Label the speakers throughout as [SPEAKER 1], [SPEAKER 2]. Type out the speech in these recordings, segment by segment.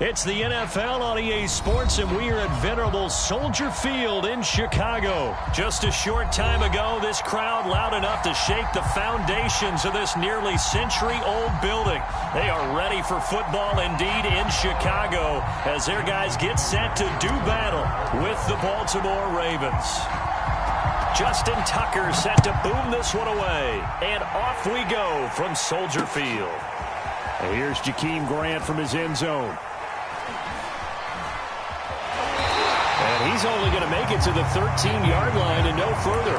[SPEAKER 1] It's the NFL on EA Sports, and we are at venerable Soldier Field in Chicago. Just a short time ago, this crowd loud enough to shake the foundations of this nearly century-old building. They are ready for football indeed in Chicago as their guys get set to do battle with the Baltimore Ravens. Justin Tucker set to boom this one away, and off we go from Soldier Field. And here's Jakeem Grant from his end zone. And he's only going to make it to the 13-yard line and no further.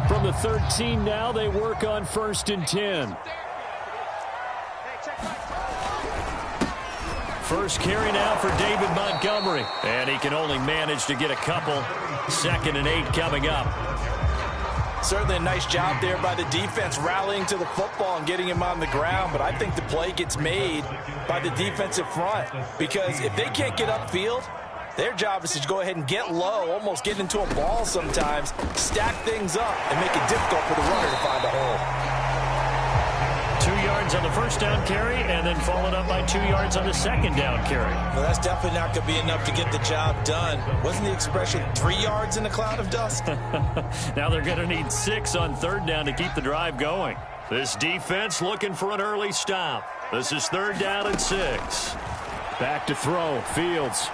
[SPEAKER 1] From the 13 now, they work on 1st and 10. First carry now for David Montgomery. And he can only manage to get a couple. 2nd and 8 coming up.
[SPEAKER 2] Certainly a nice job there by the defense rallying to the football and getting him on the ground, but I think the play gets made by the defensive front because if they can't get upfield, their job is to go ahead and get low, almost get into a ball sometimes, stack things up, and make it difficult for the runner to find a hole.
[SPEAKER 1] 2 yards on the first down carry, and then followed up by 2 yards on the second down carry.
[SPEAKER 2] Well, that's definitely not going to be enough to get the job done. Wasn't the expression 3 yards in a cloud of dust?
[SPEAKER 1] Now they're going to need 6 on 3rd down to keep the drive going. This defense looking for an early stop. This is 3rd down and 6. Back to throw. Fields.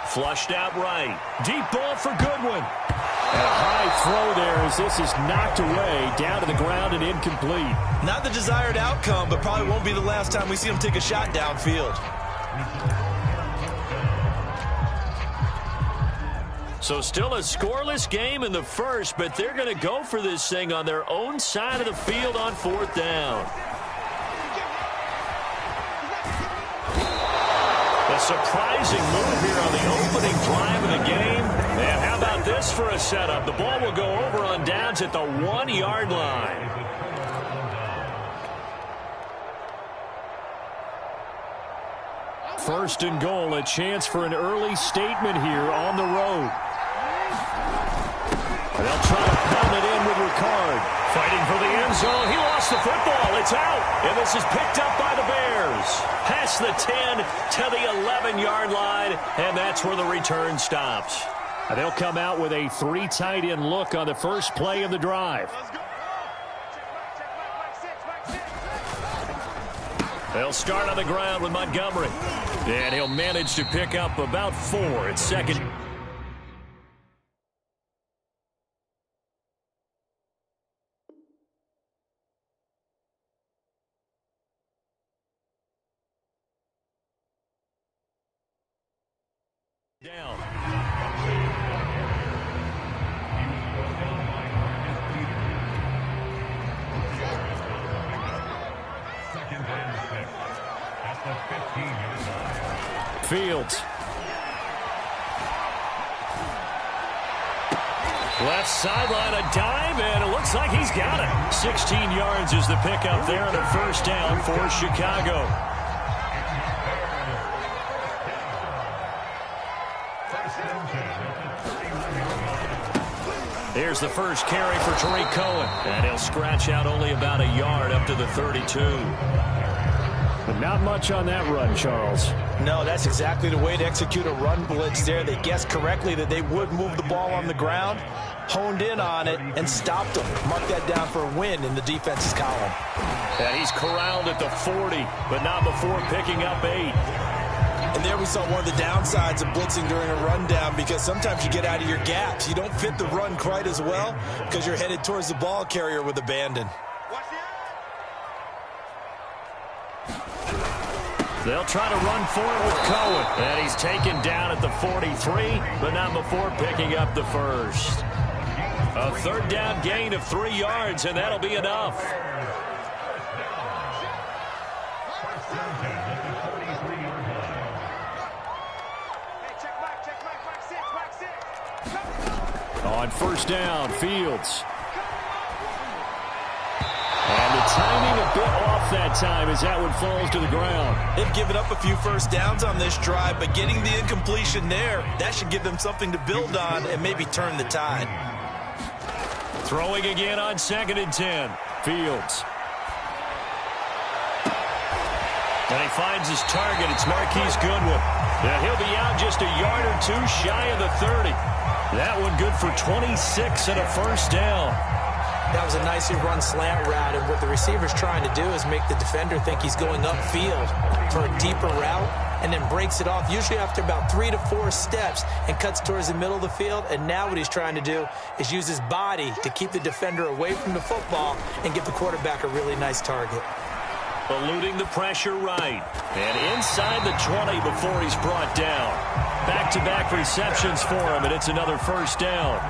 [SPEAKER 1] Flushed out right. Deep ball for Goodwin. And a high throw there as this is knocked away, down to the ground and incomplete.
[SPEAKER 2] Not the desired outcome, but probably won't be the last time we see him take a shot downfield.
[SPEAKER 1] So still a scoreless game in the first, but they're going to go for this thing on their own side of the field on 4th down. A surprising move here on the opening drive of the game. And how about this for a setup? The ball will go over on downs at the 1-yard line. First and goal, a chance for an early statement here on the road. They'll try to pound it in with Ricard. Fighting for the end zone. He lost the football. It's out. And this is picked up by the Bears. Past the 10 to the 11-yard line. And that's where the return stops. They'll come out with a 3 tight end look on the first play of the drive. They'll start on the ground with Montgomery. And he'll manage to pick up about 4 at 2nd. Down.
[SPEAKER 3] Second and 6 at the 15-yard line.
[SPEAKER 1] Fields. Left sideline, a dive, and it looks like he's got it. 16 yards is the pickup there, and a first down for Chicago. Here's the first carry for Tariq Cohen, and he'll scratch out only about a yard up to the 32.
[SPEAKER 4] But not much on that run, Charles.
[SPEAKER 2] No, that's exactly the way to execute a run blitz there. They guessed correctly that they would move the ball on the ground, honed in on it, and stopped them. Mark that down for a win in the defense's column.
[SPEAKER 1] And he's corralled at the 40, but not before picking up 8.
[SPEAKER 2] And there we saw one of the downsides of blitzing during a rundown, because sometimes you get out of your gaps. You don't fit the run quite as well because you're headed towards the ball carrier with abandon.
[SPEAKER 1] They'll try to run for it with Cohen. And he's taken down at the 43, but not before picking up the first. A third down gain of 3 yards, and that'll be enough. On first down, Fields. And the timing a bit off that time as that one falls to the ground.
[SPEAKER 2] They've given up a few first downs on this drive, but getting the incompletion there, that should give them something to build on and maybe turn the tide.
[SPEAKER 1] Throwing again on 2nd and 10. Fields. And he finds his target. It's Marquise Goodwin. And he'll be out just a yard or two shy of the 30. That one good for 26 and a first down.
[SPEAKER 5] That was a nicely run slant route, and what the receiver's trying to do is make the defender think he's going upfield for a deeper route, and then breaks it off, usually after about 3 to 4 steps, and cuts towards the middle of the field. And now what he's trying to do is use his body to keep the defender away from the football and give the quarterback a really nice target.
[SPEAKER 1] Eluding the pressure right. And inside the 20 before he's brought down. Back-to-back receptions for him, and it's another first down.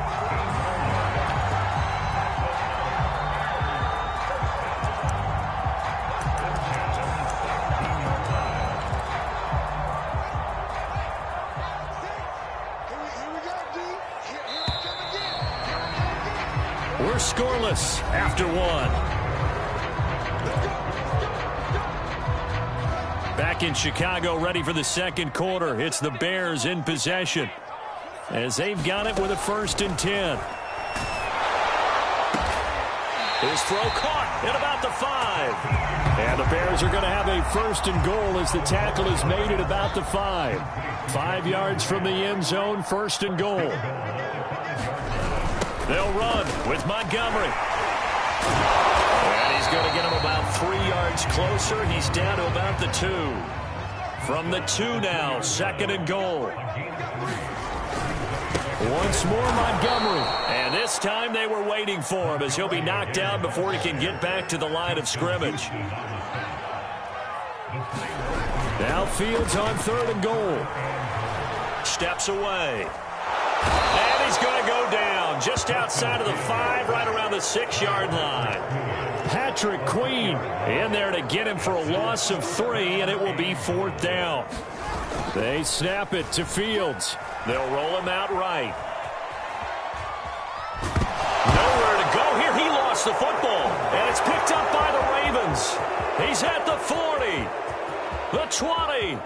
[SPEAKER 1] We're scoreless after one. Back in Chicago, ready for the second quarter. It's the Bears in possession as they've got it with a 1st and 10. His throw caught at about the 5. And the Bears are going to have a 1st and goal as the tackle is made at about the 5. 5 yards from the end zone, 1st and goal. They'll run with Montgomery. And he's going to get him about 3 yards closer. He's down to about the 2. From the 2 now, 2nd and goal. Once more, Montgomery. And this time they were waiting for him as he'll be knocked down before he can get back to the line of scrimmage. Now Fields on 3rd and goal. Steps away. And he's going to go down just outside of the 5, right around the 6-yard line. Patrick Queen in there to get him for a loss of 3, and it will be 4th down. They snap it to Fields. They'll roll him out right. Nowhere to go here. He lost the football, and it's picked up by the Ravens. He's at the 40, the 20.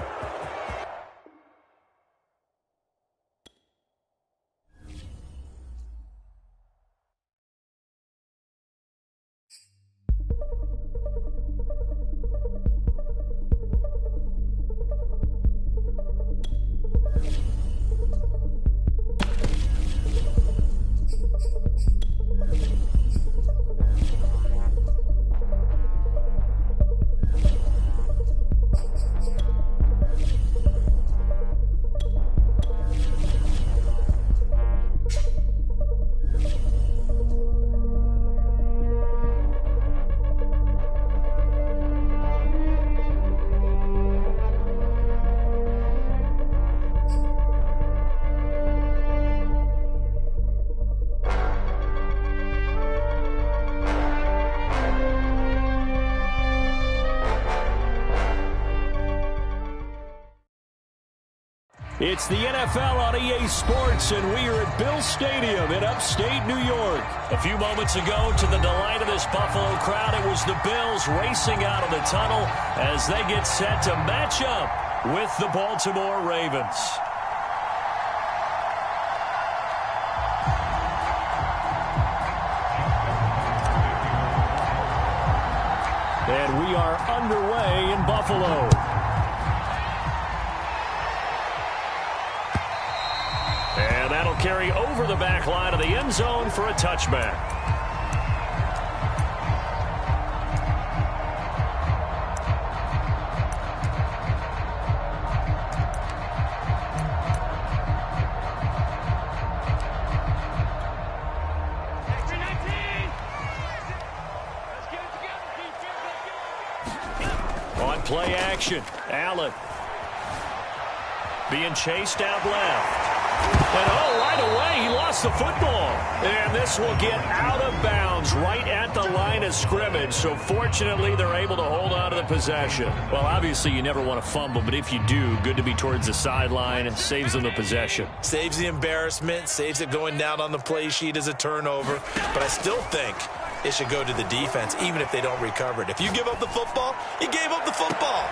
[SPEAKER 1] It's the NFL on EA Sports, and we are at Bill Stadium in upstate New York. A few moments ago, to the delight of this Buffalo crowd, it was the Bills racing out of the tunnel as they get set to match up with the Baltimore Ravens. And we are underway in Buffalo. And that'll carry over the back line of the end zone for a touchback. On play action, Allen being chased out left. And right away, he lost the football. And this will get out of bounds right at the line of scrimmage. So fortunately, they're able to hold on to the possession. Well, obviously, you never want to fumble, but if you do, good to be towards the sideline. It saves them the possession.
[SPEAKER 2] Saves the embarrassment, saves it going down on the play sheet as a turnover. But I still think it should go to the defense, even if they don't recover it. If you give up the football, you gave up the football.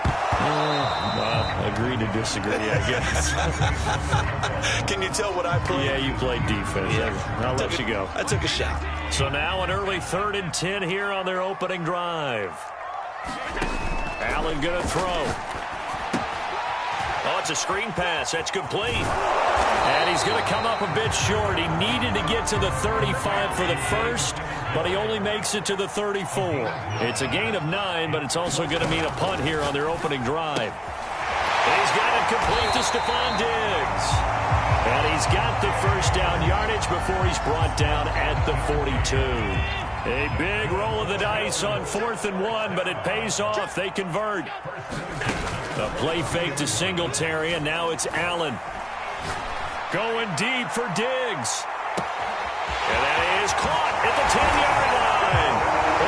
[SPEAKER 1] Agree to disagree, I guess.
[SPEAKER 2] Can you tell what I played?
[SPEAKER 1] Yeah, you played defense. Yeah. I'll let you go.
[SPEAKER 2] I took a shot.
[SPEAKER 1] So now an early 3rd and 10 here on their opening drive. Allen going to throw. Oh, it's a screen pass. That's complete. And he's going to come up a bit short. He needed to get to the 35 for the first, but he only makes it to the 34. It's a gain of 9, but it's also going to mean a punt here on their opening drive. And he's got it complete to Stephon Diggs. And he's got the first down yardage before he's brought down at the 42. A big roll of the dice on 4th and 1, but it pays off. They convert. A play fake to Singletary, and now it's Allen. Going deep for Diggs. And that is caught at the 10-yard line.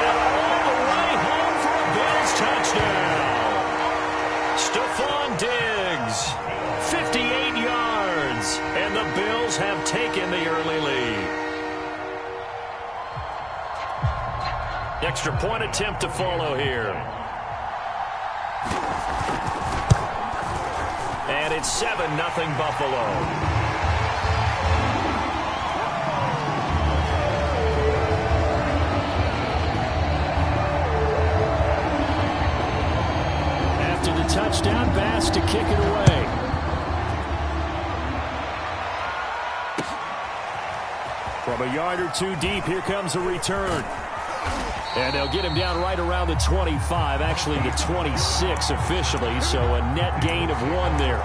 [SPEAKER 1] And all the way home for a Bills touchdown. Stephon Diggs, 58 yards. And the Bills have taken the early lead. Extra point attempt to follow here. And it's 7-0 Buffalo. Touchdown pass to kick it away. From a yard or two deep, here comes a return. And they'll get him down right around the 25, actually the 26 officially, so a net gain of 1 there.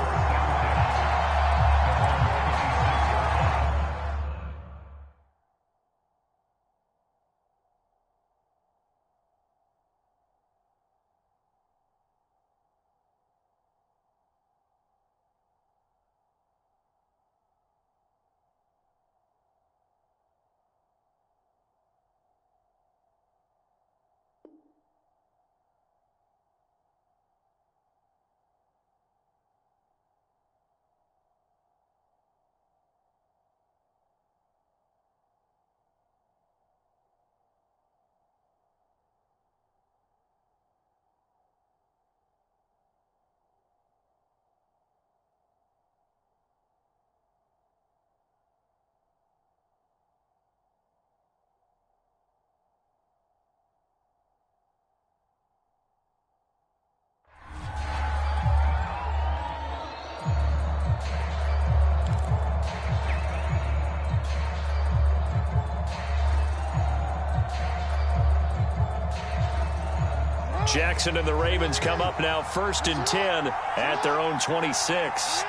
[SPEAKER 1] Jackson and the Ravens come up now 1st and 10 at their own 26.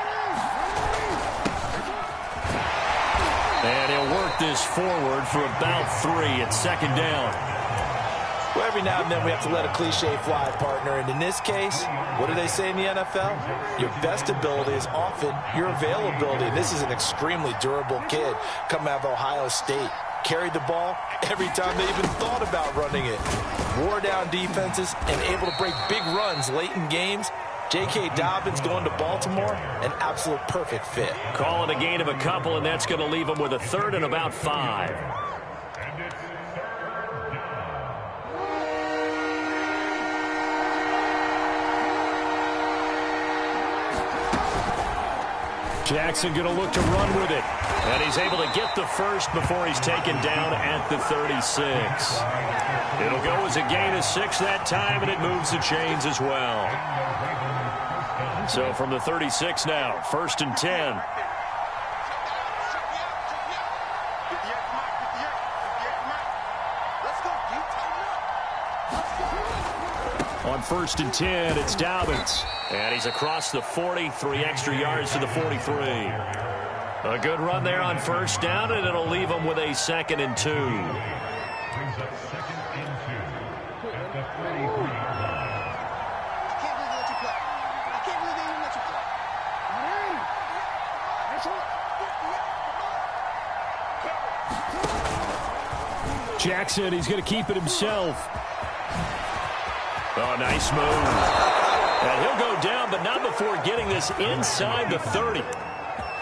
[SPEAKER 1] And he'll work this forward for about 3 at 2nd down.
[SPEAKER 2] Well, every now and then we have to let a cliche fly, partner. And in this case, what do they say in the NFL? Your best ability is often your availability. And this is an extremely durable kid coming out of Ohio State. Carried the ball every time they even thought about running it. Wore down defenses and able to break big runs late in games. J.K. Dobbins going to Baltimore, an absolute perfect fit.
[SPEAKER 1] Call it a gain of a couple, and that's going to leave him with a third and about 5.
[SPEAKER 3] And it's third down.
[SPEAKER 1] Jackson going to look to run with it. And he's able to get the first before he's taken down at the 36. It'll go as a gain of 6 that time, and it moves the chains as well. So from the 36 now, 1st and 10. On 1st and 10, it's Dobbins. And he's across the 40, 3 extra yards to the 43. A good run there on 1st down, and it'll leave him with a 2nd and 2.
[SPEAKER 3] Brings up 2nd and 2 at the 33-yard line.
[SPEAKER 4] Jackson, he's going to keep it himself.
[SPEAKER 1] Oh, nice move. And he'll go down, but not before getting this inside the 30.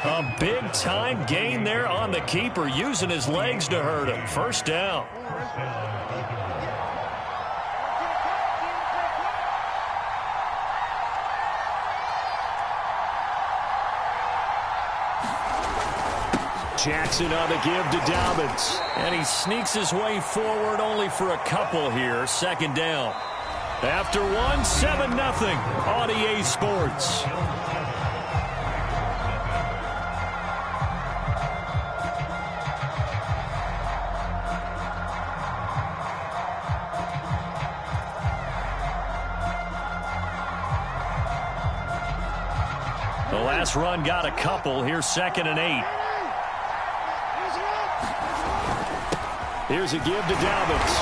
[SPEAKER 1] A big-time gain there on the keeper, using his legs to hurt him. 1st down.
[SPEAKER 4] Jackson on the give to Dobbins.
[SPEAKER 1] And he sneaks his way forward only for a couple here. 2nd down. After 1, 7-0 on EA Sports. The last run got a couple. Here's 2nd and 8.
[SPEAKER 4] Here's a give to Dobbins.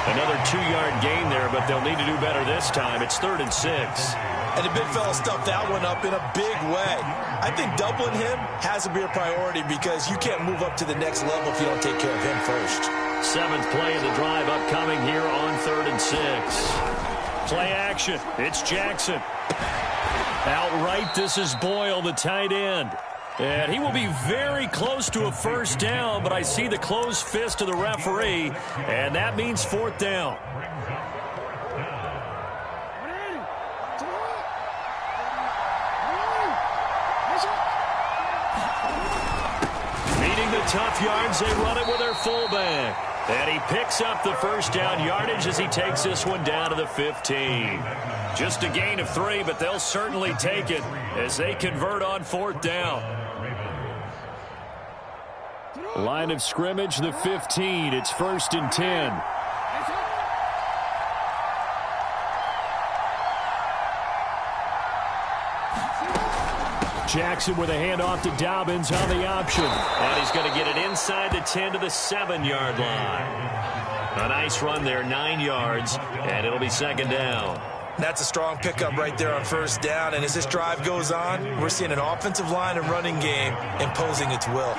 [SPEAKER 1] Another 2-yard gain there, but they'll need to do better this time. It's 3rd and 6.
[SPEAKER 2] And the big fella stuffed that one up in a big way. I think doubling him has to be a priority because you can't move up to the next level if you don't take care of him first.
[SPEAKER 1] 7th play of the drive upcoming here on 3rd and 6. Play action. It's Jackson. Outright, this is Boyle, the tight end. And he will be very close to a 1st down, but I see the closed fist of the referee, and that means 4th down. Meeting the tough yards, they run it with their fullback. And he picks up the 1st down yardage as he takes this one down to the 15. Just a gain of 3, but they'll certainly take it as they convert on 4th down.
[SPEAKER 4] Line of scrimmage, the 15. It's 1st and 10. Jackson with a handoff to Dobbins on the option.
[SPEAKER 1] And he's going to get it inside the 10 to the 7-yard line. A nice run there, 9 yards, and it'll be 2nd down.
[SPEAKER 2] That's a strong pickup right there on 1st down, and as this drive goes on, we're seeing an offensive line and running game imposing its will.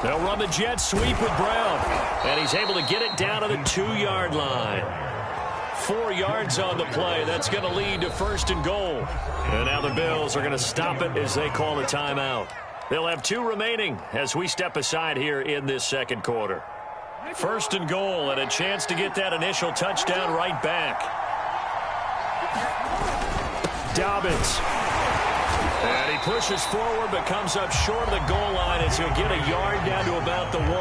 [SPEAKER 1] They'll run the jet sweep with Brown. And he's able to get it down to the 2-yard line. 4 yards on the play. That's going to lead to 1st and goal. And now the Bills are going to stop it as they call a timeout. They'll have 2 remaining as we step aside here in this 2nd quarter. 1st and goal and a chance to get that initial touchdown right back.
[SPEAKER 4] Dobbins.
[SPEAKER 1] And he pushes forward but comes up short of the goal line as he'll get a yard down to about the 1.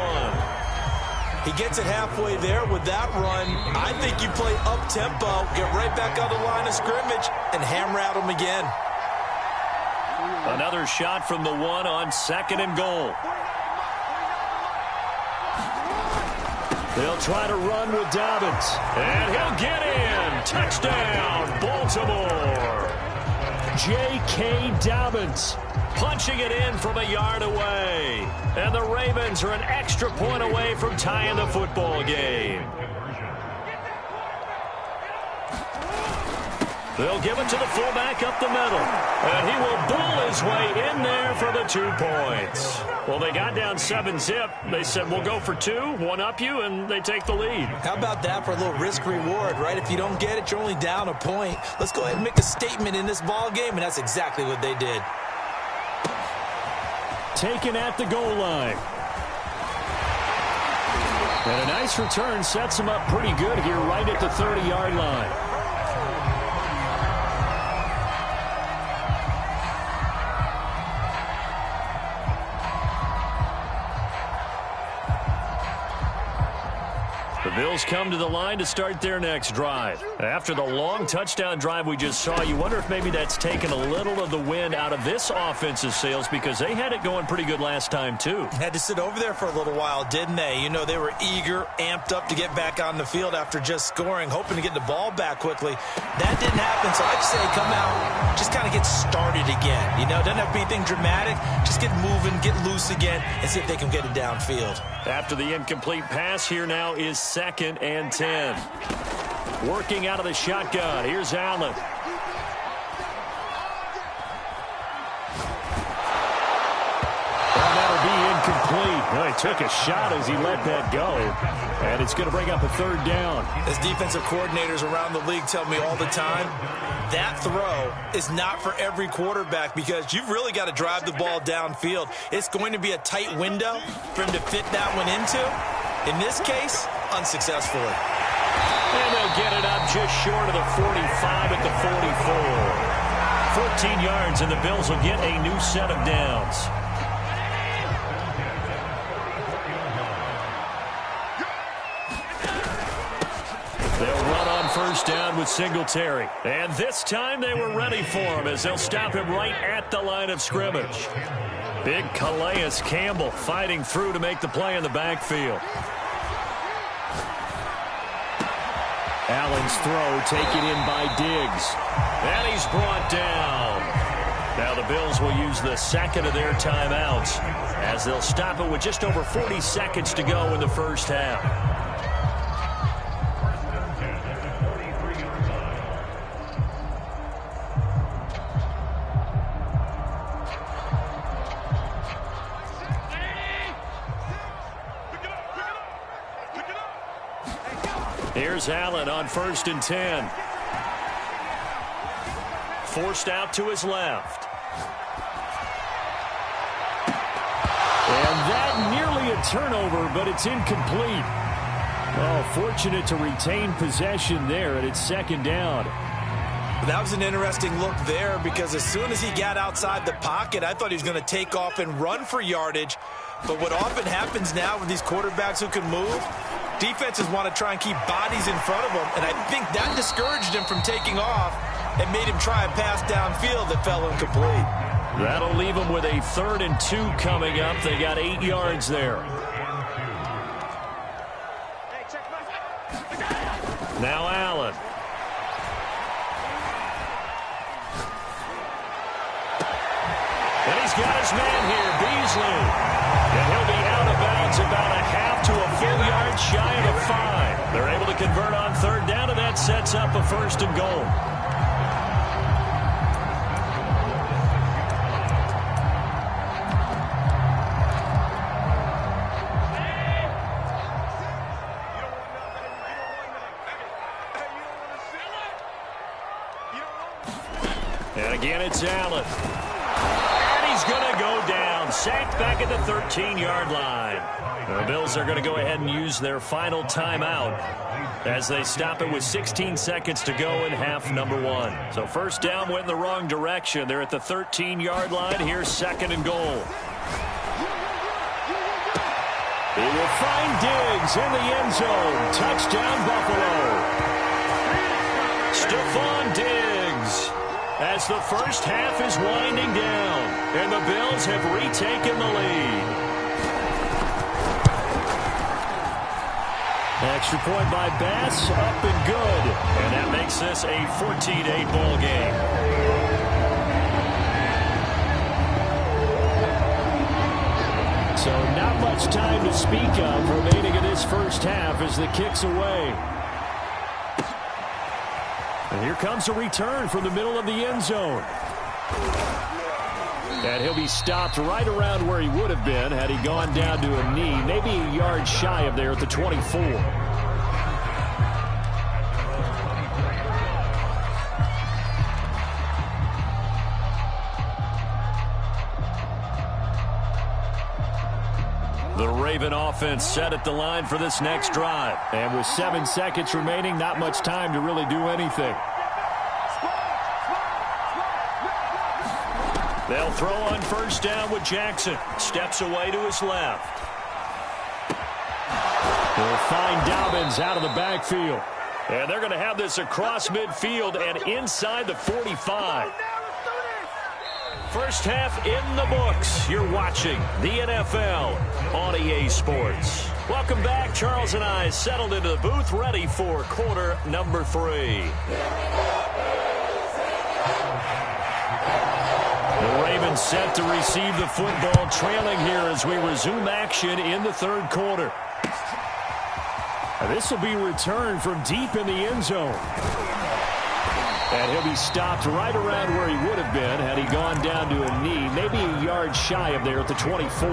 [SPEAKER 2] He gets it halfway there with that run. I think you play up-tempo, get right back on the line of scrimmage, and hammer at him again.
[SPEAKER 1] Another shot from the 1 on 2nd and goal.
[SPEAKER 4] They'll try to run with Dobbins.
[SPEAKER 1] And he'll get in. Touchdown, Baltimore.
[SPEAKER 4] J.K. Dobbins.
[SPEAKER 1] Punching it in from a yard away. And the Ravens are an extra point away from tying the football game. They'll give it to the fullback up the middle. And he will bull his way in there for the 2 points. Well, they got down 7-zip. They said, we'll go for 2, one up you, and they take the lead.
[SPEAKER 5] How about that for a little risk-reward, right? If you don't get it, you're only down a point. Let's go ahead and make a statement in this ball game, and that's exactly what they did.
[SPEAKER 4] Taken at the goal line. And a nice return sets him up pretty good here right at the 30-yard line.
[SPEAKER 1] The Bills come to the line to start their next drive. After the long touchdown drive we just saw, you wonder if maybe that's taken a little of the wind out of this offense's sails because they had it going pretty good last time, too.
[SPEAKER 2] Had to sit over there for a little while, didn't they? You know, they were eager, amped up to get back on the field after just scoring, hoping to get the ball back quickly. That didn't happen, so I'd say come out, just kind of get started again. You know, doesn't have to be anything dramatic. Just get moving, get loose again, and see if they can get it downfield.
[SPEAKER 1] After the incomplete pass, here now is 2nd and 10. Working out of the shotgun. Here's Allen.
[SPEAKER 4] And that'll be incomplete. Well, he took a shot as he let that go. And it's going to bring up a 3rd down.
[SPEAKER 2] As defensive coordinators around the league tell me all the time, that throw is not for every quarterback because you've really got to drive the ball downfield. It's going to be a tight window for him to fit that one into. In this case, unsuccessfully.
[SPEAKER 1] And they'll get it up just short of the 45 at the 44. 14 yards, and the Bills will get a new set of downs. They'll run on 1st down with Singletary. And this time they were ready for him as they'll stop him right at the line of scrimmage. Big Calais Campbell fighting through to make the play in the backfield.
[SPEAKER 4] Allen's throw taken in by Diggs.
[SPEAKER 1] And he's brought down. Now the Bills will use the 2nd of their timeouts as they'll stop it with just over 40 seconds to go in the first half. Here's Allen on 1st and 10. Forced out to his left.
[SPEAKER 4] And that nearly a turnover, but it's incomplete. Oh, fortunate to retain possession there, and it's 2nd down.
[SPEAKER 2] That was an interesting look there because as soon as he got outside the pocket, I thought he was going to take off and run for yardage. But what often happens now with these quarterbacks who can move, defenses want to try and keep bodies in front of them, and I think that discouraged him from taking off and made him try a pass downfield that fell incomplete.
[SPEAKER 1] That'll leave them with a 3rd and 2 coming up. They got 8 yards there. Now Allen. And he's got his man here, Beasley. And he'll be out of bounds about a half to a full yard shy of a 5. They're able to convert on 3rd down, and that sets up a 1st and goal. And again, it's Allen. And he's going to go down. Sacked back at the 13-yard line. The Bills are going to go ahead and use their final timeout as they stop it with 16 seconds to go in half number 1. So 1st down went in the wrong direction. They're at the 13-yard line. Here's 2nd and goal. He will find Diggs in the end zone. Touchdown, Buffalo. Stephon Diggs. As the first half is winding down, and the Bills have retaken the lead. Extra point by Bass, up and good. And that makes this a 14-8 ball game. So not much time to speak of remaining in this first half as the kick's away.
[SPEAKER 4] And here comes a return from the middle of the end zone. And he'll be stopped right around where he would have been had he gone down to a knee, maybe a yard shy of there at the 24.
[SPEAKER 1] The Raven offense set at the line for this next drive.
[SPEAKER 4] And with 7 seconds remaining, not much time to really do anything.
[SPEAKER 1] They'll throw on first down with Jackson. Steps away to his left.
[SPEAKER 4] They'll find Dobbins out of the backfield.
[SPEAKER 1] And they're going to have this across midfield and inside the 45. First half in the books. You're watching the NFL on EA Sports. Welcome back. Charles and I settled into the booth, ready for quarter number 3. The Ravens set to receive the football, trailing here as we resume action in the third quarter.
[SPEAKER 4] This will be returned from deep in the end zone. And he'll be stopped right around where he would have been had he gone down to a knee, maybe a yard shy of there at the 24.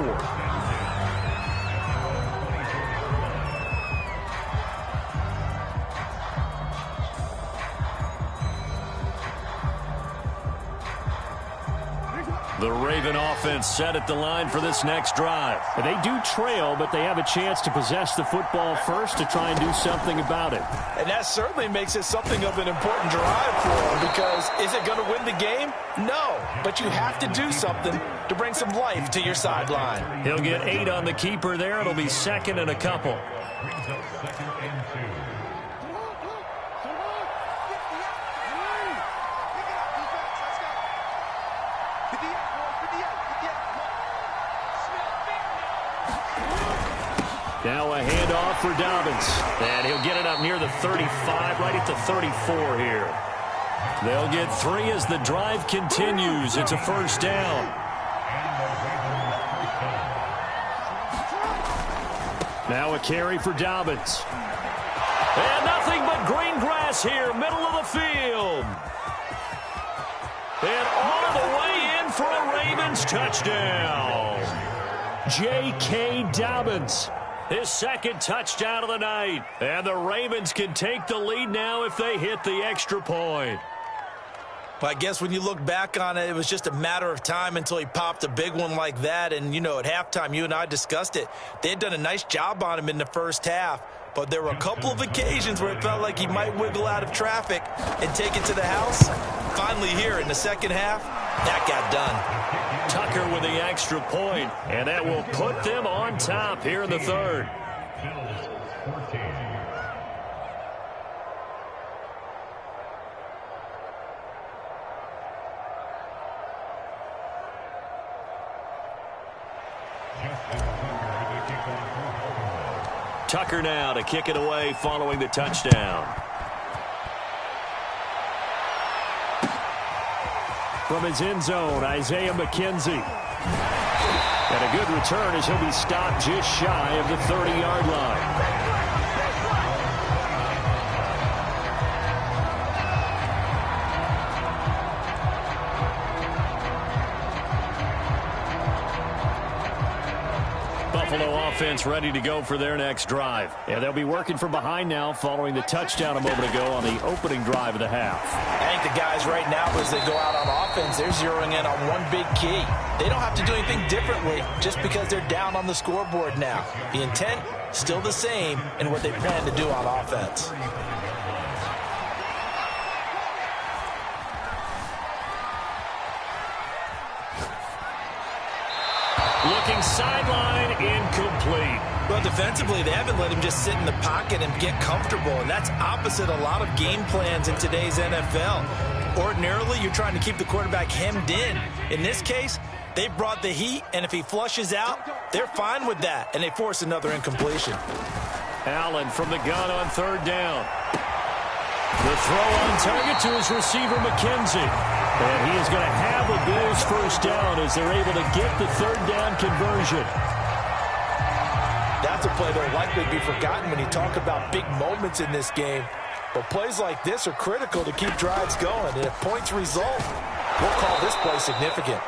[SPEAKER 1] The Raven offense set at the line for this next drive.
[SPEAKER 4] They do trail, but they have a chance to possess the football first to try and do something about it.
[SPEAKER 2] And that certainly makes it something of an important drive for them, because is it going to win the game? No, but you have to do something to bring some life to your sideline.
[SPEAKER 1] He'll get 8 on the keeper there. It'll be second and a couple.
[SPEAKER 3] Brings up 2nd and 2.
[SPEAKER 4] Now a handoff for Dobbins.
[SPEAKER 1] And he'll get it up near the 35, right at the 34 here. They'll get 3 as the drive continues. It's a first down.
[SPEAKER 4] Now a carry for Dobbins.
[SPEAKER 1] And nothing but green grass here, middle of the field. And all the way in for a Ravens touchdown.
[SPEAKER 4] J.K. Dobbins.
[SPEAKER 1] His second touchdown of the night. And the Ravens can take the lead now if they hit the extra point.
[SPEAKER 2] But I guess when you look back on it, it was just a matter of time until he popped a big one like that. And, you know, at halftime, you and I discussed it. They had done a nice job on him in the first half. But there were a couple of occasions where it felt like he might wiggle out of traffic and take it to the house. Finally here in the second half, that got done.
[SPEAKER 1] Tucker with the extra point, and that will put them on top here in the third.
[SPEAKER 3] Bills 14.
[SPEAKER 1] Tucker now to kick it away following the touchdown.
[SPEAKER 4] From his end zone, Isaiah McKenzie. And a good return as he'll be stopped just shy of the 30-yard line.
[SPEAKER 1] Buffalo offense ready to go for their next drive.
[SPEAKER 4] Yeah, they'll be working from behind now following the touchdown a moment ago on the opening drive of the half.
[SPEAKER 2] I think the guys right now, as they go out on offense, they're zeroing in on one big key. They don't have to do anything differently just because they're down on the scoreboard now. The intent, still the same in what they plan to do on offense.
[SPEAKER 1] Looking sideline, incomplete.
[SPEAKER 2] Well, defensively, they haven't let him just sit in the pocket and get comfortable, and that's opposite a lot of game plans in today's NFL. Ordinarily, you're trying to keep the quarterback hemmed in. In this case, they brought the heat, and if he flushes out, they're fine with that, and they force another incompletion.
[SPEAKER 1] Allen from the gun on third down. The throw on target to his receiver, McKenzie.
[SPEAKER 4] And he is going to have a Bills first down as they're able to get the third down conversion.
[SPEAKER 2] That's a play that will likely be forgotten when you talk about big moments in this game. But plays like this are critical to keep drives going. And if points result, we'll call this play significant.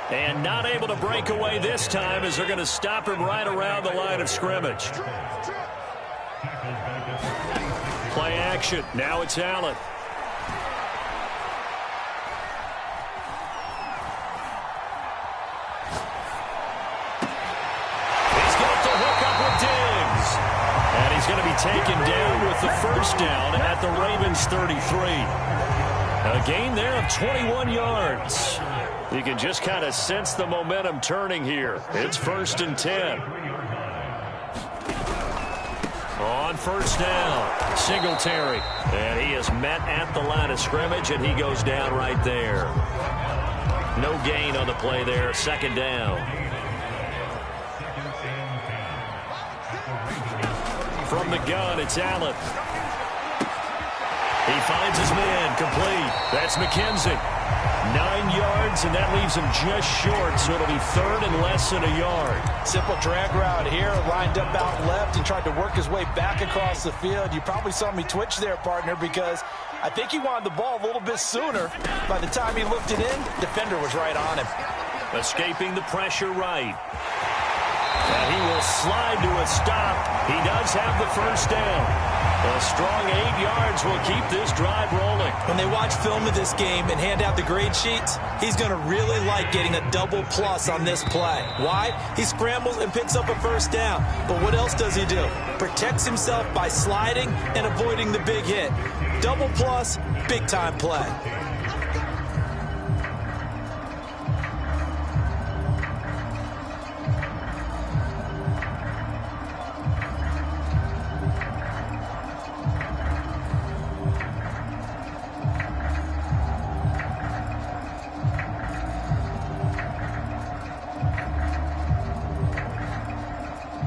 [SPEAKER 1] And not able to break away this time as they're going to stop him right around the line of scrimmage. Play action. Now it's Allen. He's got to hook up with Diggs. And he's going to be taken down with the first down at the Ravens 33. A gain there of 21 yards. You can just kind of sense the momentum turning here. It's 1st and 10. On first down, Singletary. And he is met at the line of scrimmage, and he goes down right there. No gain on the play there. 2nd down. From the gun, it's Allen. He finds his man, complete. That's McKenzie. 9 yards, and that leaves him just short, so it'll be 3rd and less than a yard.
[SPEAKER 2] Simple drag route here, lined up out left and tried to work his way back across the field. You probably saw me twitch there, partner, because I think he wanted the ball a little bit sooner. By the time he looked it in, defender was right on him.
[SPEAKER 1] Escaping the pressure right. And he will slide to a stop. He does have the first down. A strong 8 yards will keep this drive rolling.
[SPEAKER 5] When they watch film of this game and hand out the grade sheets, he's going to really like getting a double plus on this play. Why? He scrambles and picks up a first down. But what else does he do? Protects himself by sliding and avoiding the big hit. Double plus, big time play.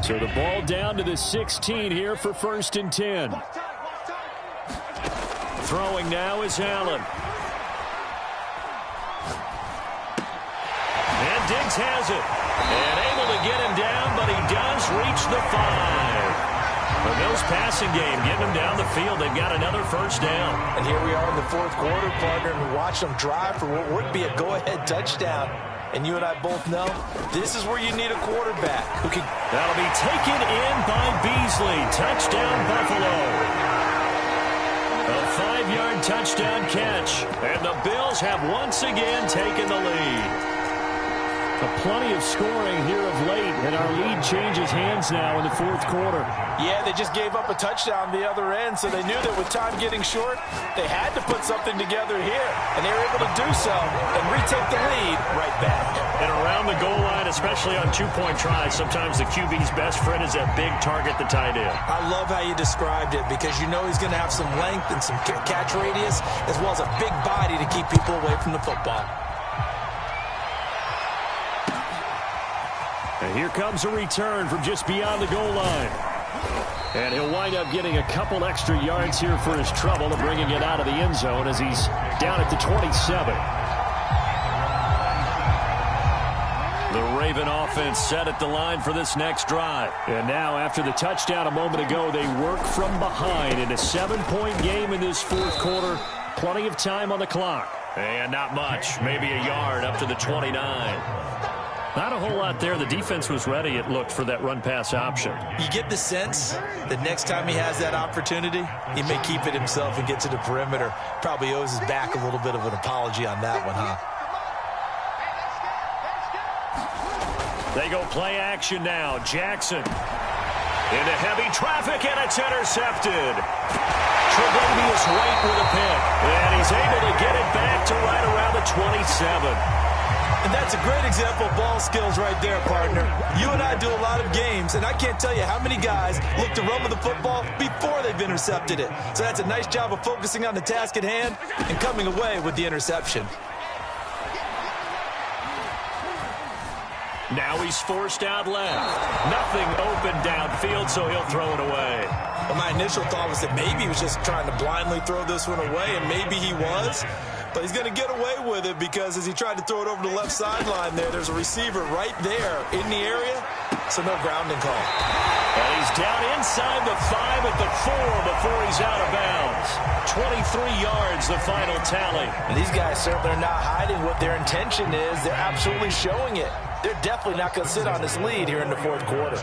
[SPEAKER 4] So the ball down to the 16 here for 1st and 10. Throwing now is Allen.
[SPEAKER 1] And Diggs has it. And able to get him down, but he does reach the 5. The Bills passing game getting him down the field. They've got another first down.
[SPEAKER 2] And here we are in the 4th quarter, partner, and we watch them drive for what would be a go-ahead touchdown. And you and I both know this is where you need a quarterback who can.
[SPEAKER 1] That'll be taken in by Beasley. Touchdown, Buffalo. A 5-yard touchdown catch. And the Bills have once again taken the lead.
[SPEAKER 4] Plenty of scoring here of late, and our lead changes hands now in the 4th quarter.
[SPEAKER 2] Yeah, they just gave up a touchdown the other end, so they knew that with time getting short, they had to put something together here, and they were able to do so and retake the lead right back.
[SPEAKER 1] And around the goal line, especially on 2-point tries, sometimes the QB's best friend is that big target, the tight end.
[SPEAKER 5] I love how you described it because you know he's going to have some length and some catch radius as well as a big body to keep people away from the football.
[SPEAKER 4] And here comes a return from just beyond the goal line. And he'll wind up getting a couple extra yards here for his trouble and bringing it out of the end zone as he's down at the 27.
[SPEAKER 1] The Raven offense set at the line for this next drive.
[SPEAKER 4] And now, after the touchdown a moment ago, they work from behind in a 7-point game in this 4th quarter. Plenty of time on the clock.
[SPEAKER 1] And not much, maybe a yard up to the 29. Not a whole lot there. The defense was ready, it looked, for that run-pass option.
[SPEAKER 5] You get the sense that next time he has that opportunity, he may keep it himself and get to the perimeter. Probably owes his back a little bit of an apology on that one, huh?
[SPEAKER 1] They go play action now. Jackson into heavy traffic, and it's intercepted. Tre'Davious White with a pick, and he's able to get it back to right around the 27.
[SPEAKER 5] And that's a great example of ball skills right there, partner. You and I do a lot of games, and I can't tell you how many guys look to run with the football before they've intercepted it. So that's a nice job of focusing on the task at hand and coming away with the interception.
[SPEAKER 1] Now he's forced out left. Nothing open downfield, so he'll throw it away.
[SPEAKER 5] Well, my initial thought was that maybe he was just trying to blindly throw this one away, and maybe he was. But he's going to get away with it because as he tried to throw it over the left sideline there's a receiver right there in the area, so no grounding call.
[SPEAKER 1] And he's down inside the 5 at the 4 before he's out of bounds. 23 yards, the final tally.
[SPEAKER 2] And these guys certainly are not hiding what their intention is. They're absolutely showing it. They're definitely not going to sit on this lead here in the fourth quarter.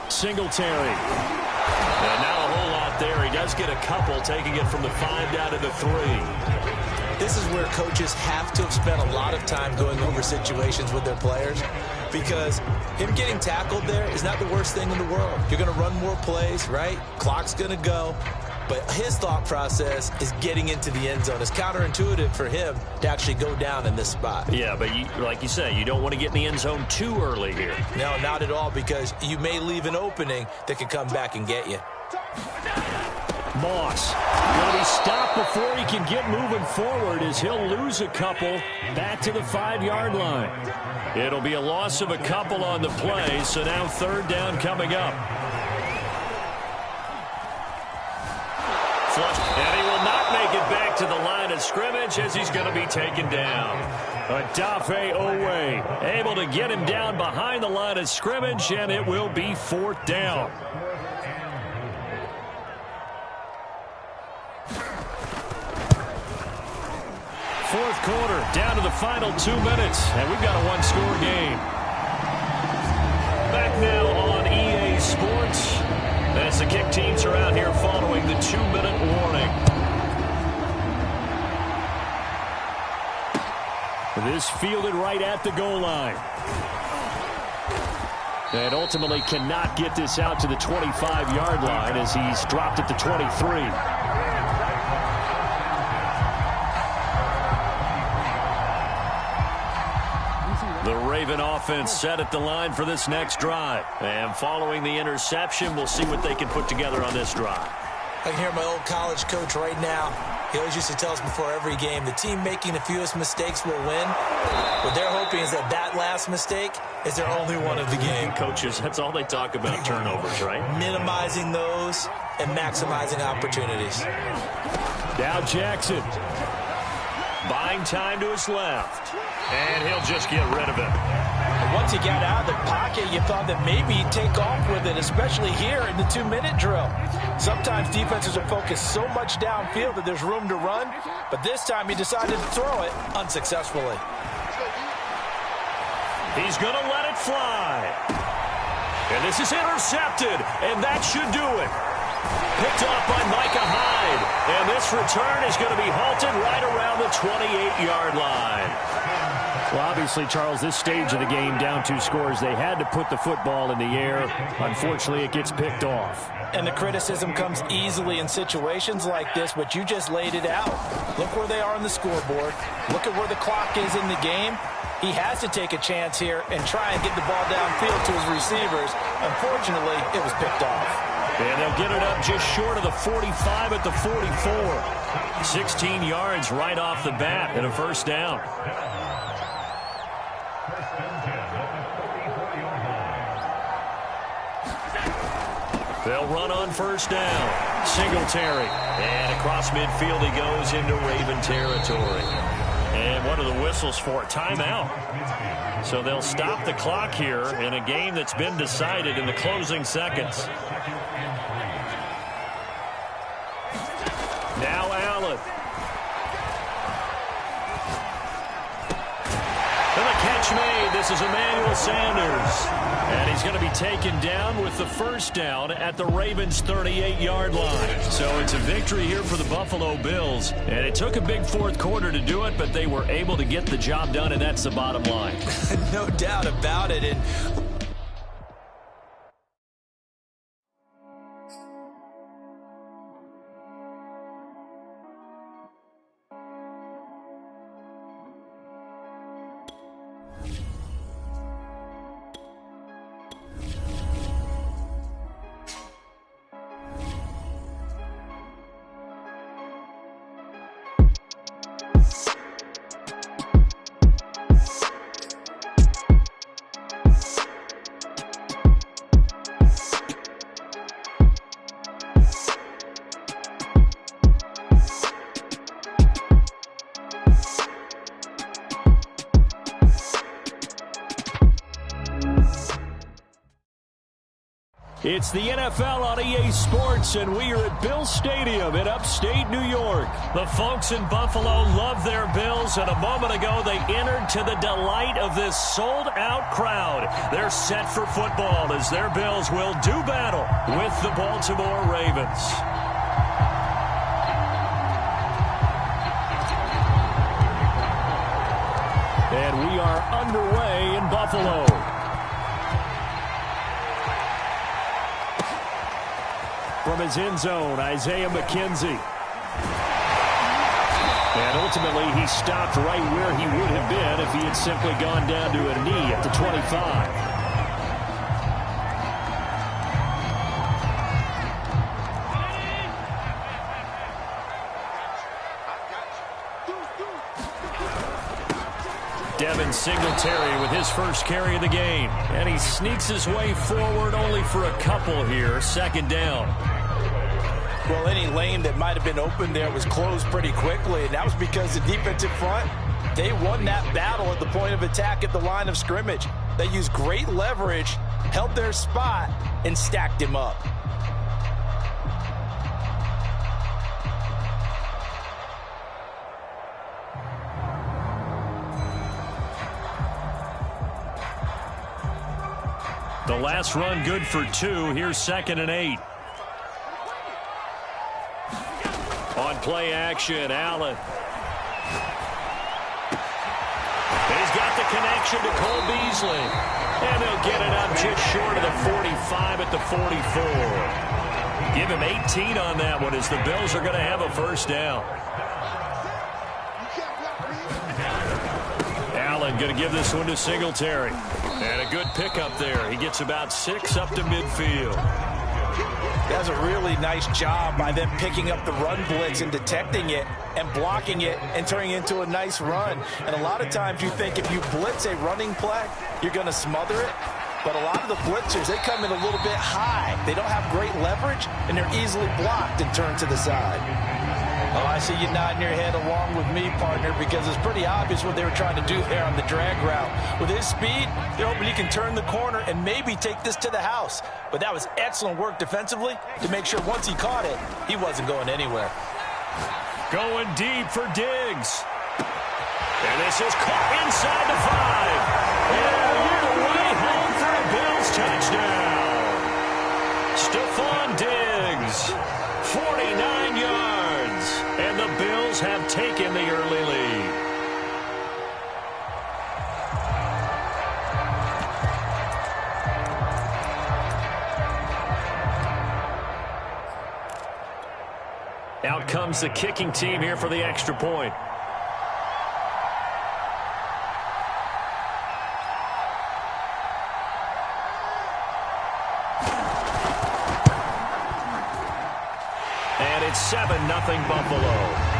[SPEAKER 1] Singletary. And not a whole lot there. He does get a couple, taking it from the 5 down to the 3.
[SPEAKER 5] This is where coaches have to have spent a lot of time going over situations with their players, because him getting tackled there is not the worst thing in the world. You're going to run more plays, right? Clock's going to go. But his thought process is getting into the end zone. It's counterintuitive for him to actually go down in this spot.
[SPEAKER 1] Yeah, but like you say, you don't want to get in the end zone too early here.
[SPEAKER 5] No, not at all, because you may leave an opening that could come back and get you.
[SPEAKER 4] Moss going to be stopped before he can get moving forward, as he'll lose a couple back to the 5-yard line.
[SPEAKER 1] It'll be a loss of a couple on the play, so now 3rd down coming up. Flush, and he will not make it back to the line of scrimmage as he's going to be taken down. Adafe Owe able to get him down behind the line of scrimmage, and it will be 4th down. Fourth quarter, down to the final 2 minutes, and we've got a one-score game. Back now on EA Sports, as the kick teams are out here following the 2-minute warning.
[SPEAKER 4] This fielded right at the goal line. And ultimately cannot get this out to the 25-yard line, as he's dropped at the 23.
[SPEAKER 1] The Raven offense set at the line for this next drive. And following the interception, we'll see what they can put together on this drive.
[SPEAKER 5] I can hear my old college coach right now. He always used to tell us before every game, the team making the fewest mistakes will win. What they're hoping is that that last mistake is their only one of the game.
[SPEAKER 1] Coaches, that's all they talk about, turnovers, right?
[SPEAKER 5] Minimizing those and maximizing opportunities.
[SPEAKER 4] Now Jackson.
[SPEAKER 1] Buying time to his left. And he'll just get rid of it.
[SPEAKER 2] And once he got out of the pocket, you thought that maybe he'd take off with it, especially here in the 2-minute drill. Sometimes defenses will focus so much downfield that there's room to run, but this time he decided to throw it unsuccessfully.
[SPEAKER 1] He's going to let it fly. And this is intercepted, and that should do it. Picked off by Micah Hyde. And this return is going to be halted right around the 28-yard line.
[SPEAKER 4] Well, obviously, Charles, this stage of the game, down 2 scores, they had to put the football in the air. Unfortunately, it gets picked off.
[SPEAKER 2] And the criticism comes easily in situations like this, but you just laid it out. Look where they are on the scoreboard. Look at where the clock is in the game. He has to take a chance here and try and get the ball downfield to his receivers. Unfortunately, it was picked off.
[SPEAKER 1] And they'll get it up just short of the 45 at the 44. 16 yards right off the bat and a 1st down. They'll run on 1st down. Singletary. And across midfield he goes into Raven territory. And what are the whistles for? Timeout. So they'll stop the clock here in a game that's been decided in the closing seconds. Now Allen. And the catch made. This is Emmanuel Sanders. And he's going to be taken down with the 1st down at the Ravens' 38-yard line. So it's a victory here for the Buffalo Bills. And it took a big 4th quarter to do it, but they were able to get the job done, and that's the bottom line.
[SPEAKER 5] No doubt about it. And
[SPEAKER 4] It's the NFL on EA Sports, and we are at Bill Stadium in upstate New York.
[SPEAKER 1] The folks in Buffalo love their Bills, and a moment ago they entered to the delight of this sold-out crowd. They're set for football as their Bills will do battle with the Baltimore Ravens.
[SPEAKER 4] And we are underway in Buffalo. From his end zone, Isaiah McKenzie. And ultimately, he stopped right where he would have been if he had simply gone down to a knee at the 25.
[SPEAKER 1] Devin Singletary with his first carry of the game. And he sneaks his way forward only for a couple here. Second down.
[SPEAKER 2] Well, any lane that might have been open there was closed pretty quickly, and that was because the defensive front, they won that battle at the point of attack at the line of scrimmage. They used great leverage, held their spot, and stacked him up.
[SPEAKER 1] The last run good for 2. Here's 2nd and 8. On play action, Allen. He's got the connection to Cole Beasley. And they'll get it up just short of the 45 at the 44. Give him 18 on that one as the Bills are going to have a first down. Allen going to give this one to Singletary. And a good pickup there. He gets about 6 up to midfield.
[SPEAKER 2] That's a really nice job by them picking up the run blitz and detecting it and blocking it and turning it into a nice run. And a lot of times you think if you blitz a running play, you're going to smother it. But a lot of the blitzers, they come in a little bit high. They don't have great leverage, and they're easily blocked and turned to the side. Oh, I see you nodding your head along with me, partner, because it's pretty obvious what they were trying to do there on the drag route. With his speed, they're hoping he can turn the corner and maybe take this to the house. But that was excellent work defensively to make sure once he caught it, he wasn't going anywhere.
[SPEAKER 1] Going deep for Diggs. And this is caught inside the 5. And you're way home for a Bills touchdown. Stephon Diggs, 49 yards. And the Bills have taken the early lead. Out comes the kicking team here for the extra point. And it's 7-0 Buffalo.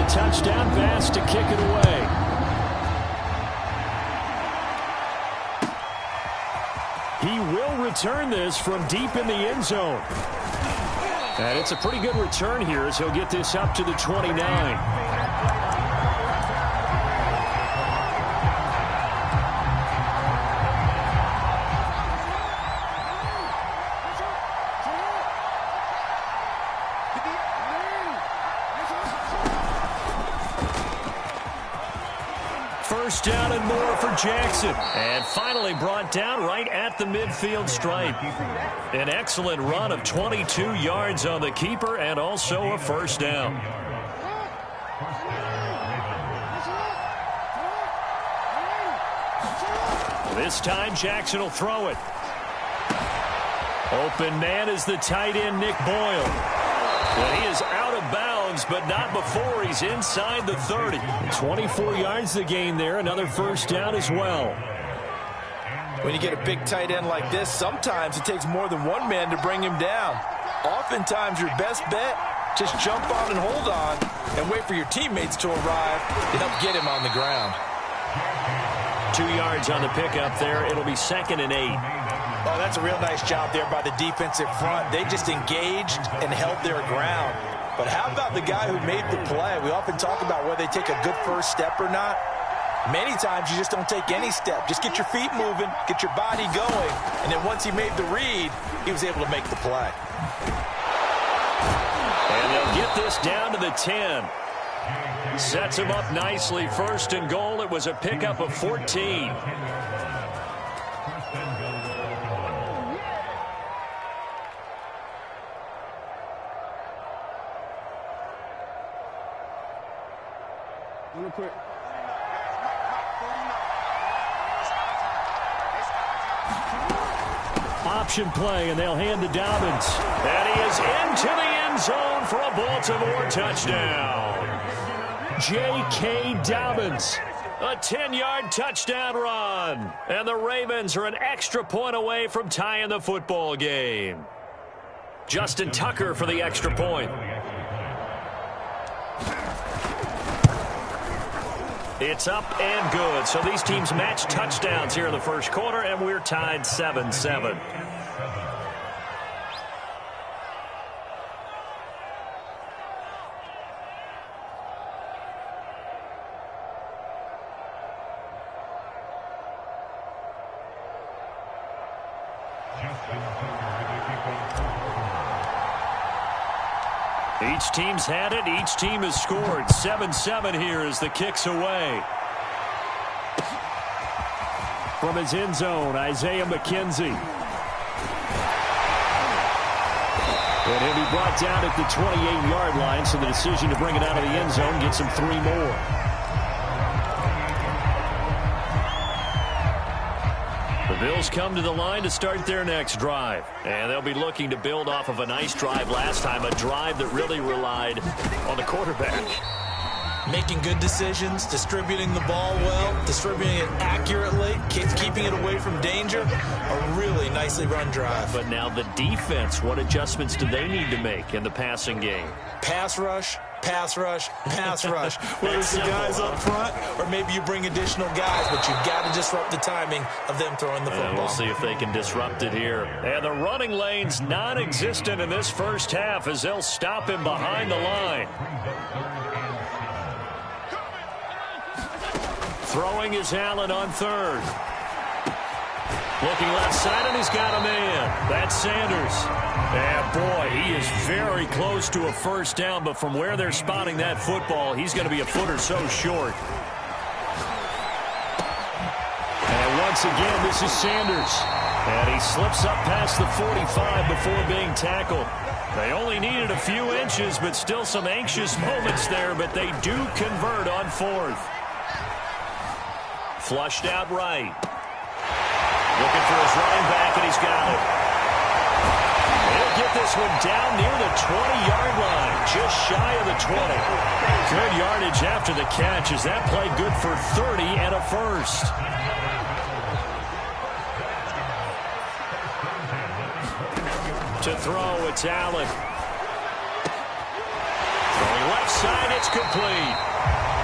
[SPEAKER 1] Touchdown pass to kick it away. He will return this from deep in the end zone. And it's a pretty good return here as he'll get this up to the 29. First down and more for Jackson. And finally brought down right at the midfield stripe. An excellent run of 22 yards on the keeper and also a first down. This time Jackson will throw it. Open man is the tight end Nick Boyle. Well, he is out of bounds, but not before he's inside the 30. 24 yards to gain there. Another first down as well.
[SPEAKER 2] When you get a big tight end like this, sometimes it takes more than one man to bring him down. Oftentimes, your best bet, just jump on and hold on and wait for your teammates to arrive to help get him on the ground.
[SPEAKER 1] 2 yards on the pickup there. It'll be 2nd and 8.
[SPEAKER 2] Oh, that's a real nice job there by the defensive front. They just engaged and held their ground. But how about the guy who made the play? We often talk about whether they take a good first step or not. Many times you just don't take any step. Just get your feet moving, get your body going, and then once he made the read, he was able to make the play.
[SPEAKER 1] And they'll get this down to the 10. Sets him up nicely. First and goal. It was a pickup of 14.
[SPEAKER 6] Real quick.
[SPEAKER 4] Option play, and they'll hand to Dobbins.
[SPEAKER 1] And he is into the end zone for a Baltimore touchdown.
[SPEAKER 4] J.K. Dobbins.
[SPEAKER 1] A 10-yard touchdown run. And the Ravens are an extra point away from tying the football game. Justin Tucker for the extra point. It's up and good. So these teams match touchdowns here in the first quarter, and we're tied 7-7. Each team's had it. Each team has scored. 7-7 here as the kick's away.
[SPEAKER 4] From his end zone, Isaiah McKenzie. And he'll be brought down at the 28-yard line, so the decision to bring it out of the end zone gets him 3 more. The Bills come to the line to start their next drive. And they'll be looking to build off of a nice drive last time, a drive that really relied on the quarterback.
[SPEAKER 5] Making good decisions, distributing the ball well, distributing it accurately, keeping it away from danger. A really nicely run drive.
[SPEAKER 1] But now the defense, what adjustments do they need to make in the passing game?
[SPEAKER 5] Pass rush, pass rush, pass rush. Whether it's the guys up front or maybe you bring additional guys, but you've got to disrupt the timing of them throwing the football.
[SPEAKER 1] We'll see if they can disrupt it here. And the running lane's non-existent in this first half as they'll stop him behind the line. Throwing is Allen on third. Looking left side, and he's got a man. That's Sanders. And boy, he is very close to a first down, but from where they're spotting that football, he's going to be a foot or so short.
[SPEAKER 4] And once again, this is Sanders.
[SPEAKER 1] And he slips up past the 45 before being tackled. They only needed a few inches, but still some anxious moments there, but they do convert on fourth. Flushed out right. Looking for his running back, and he's got it. He'll get this one down near the 20-yard line, just shy of the 20. Good yardage after the catch as that play good for 30 and a first. To throw, it's Allen. Throwing left side, it's complete.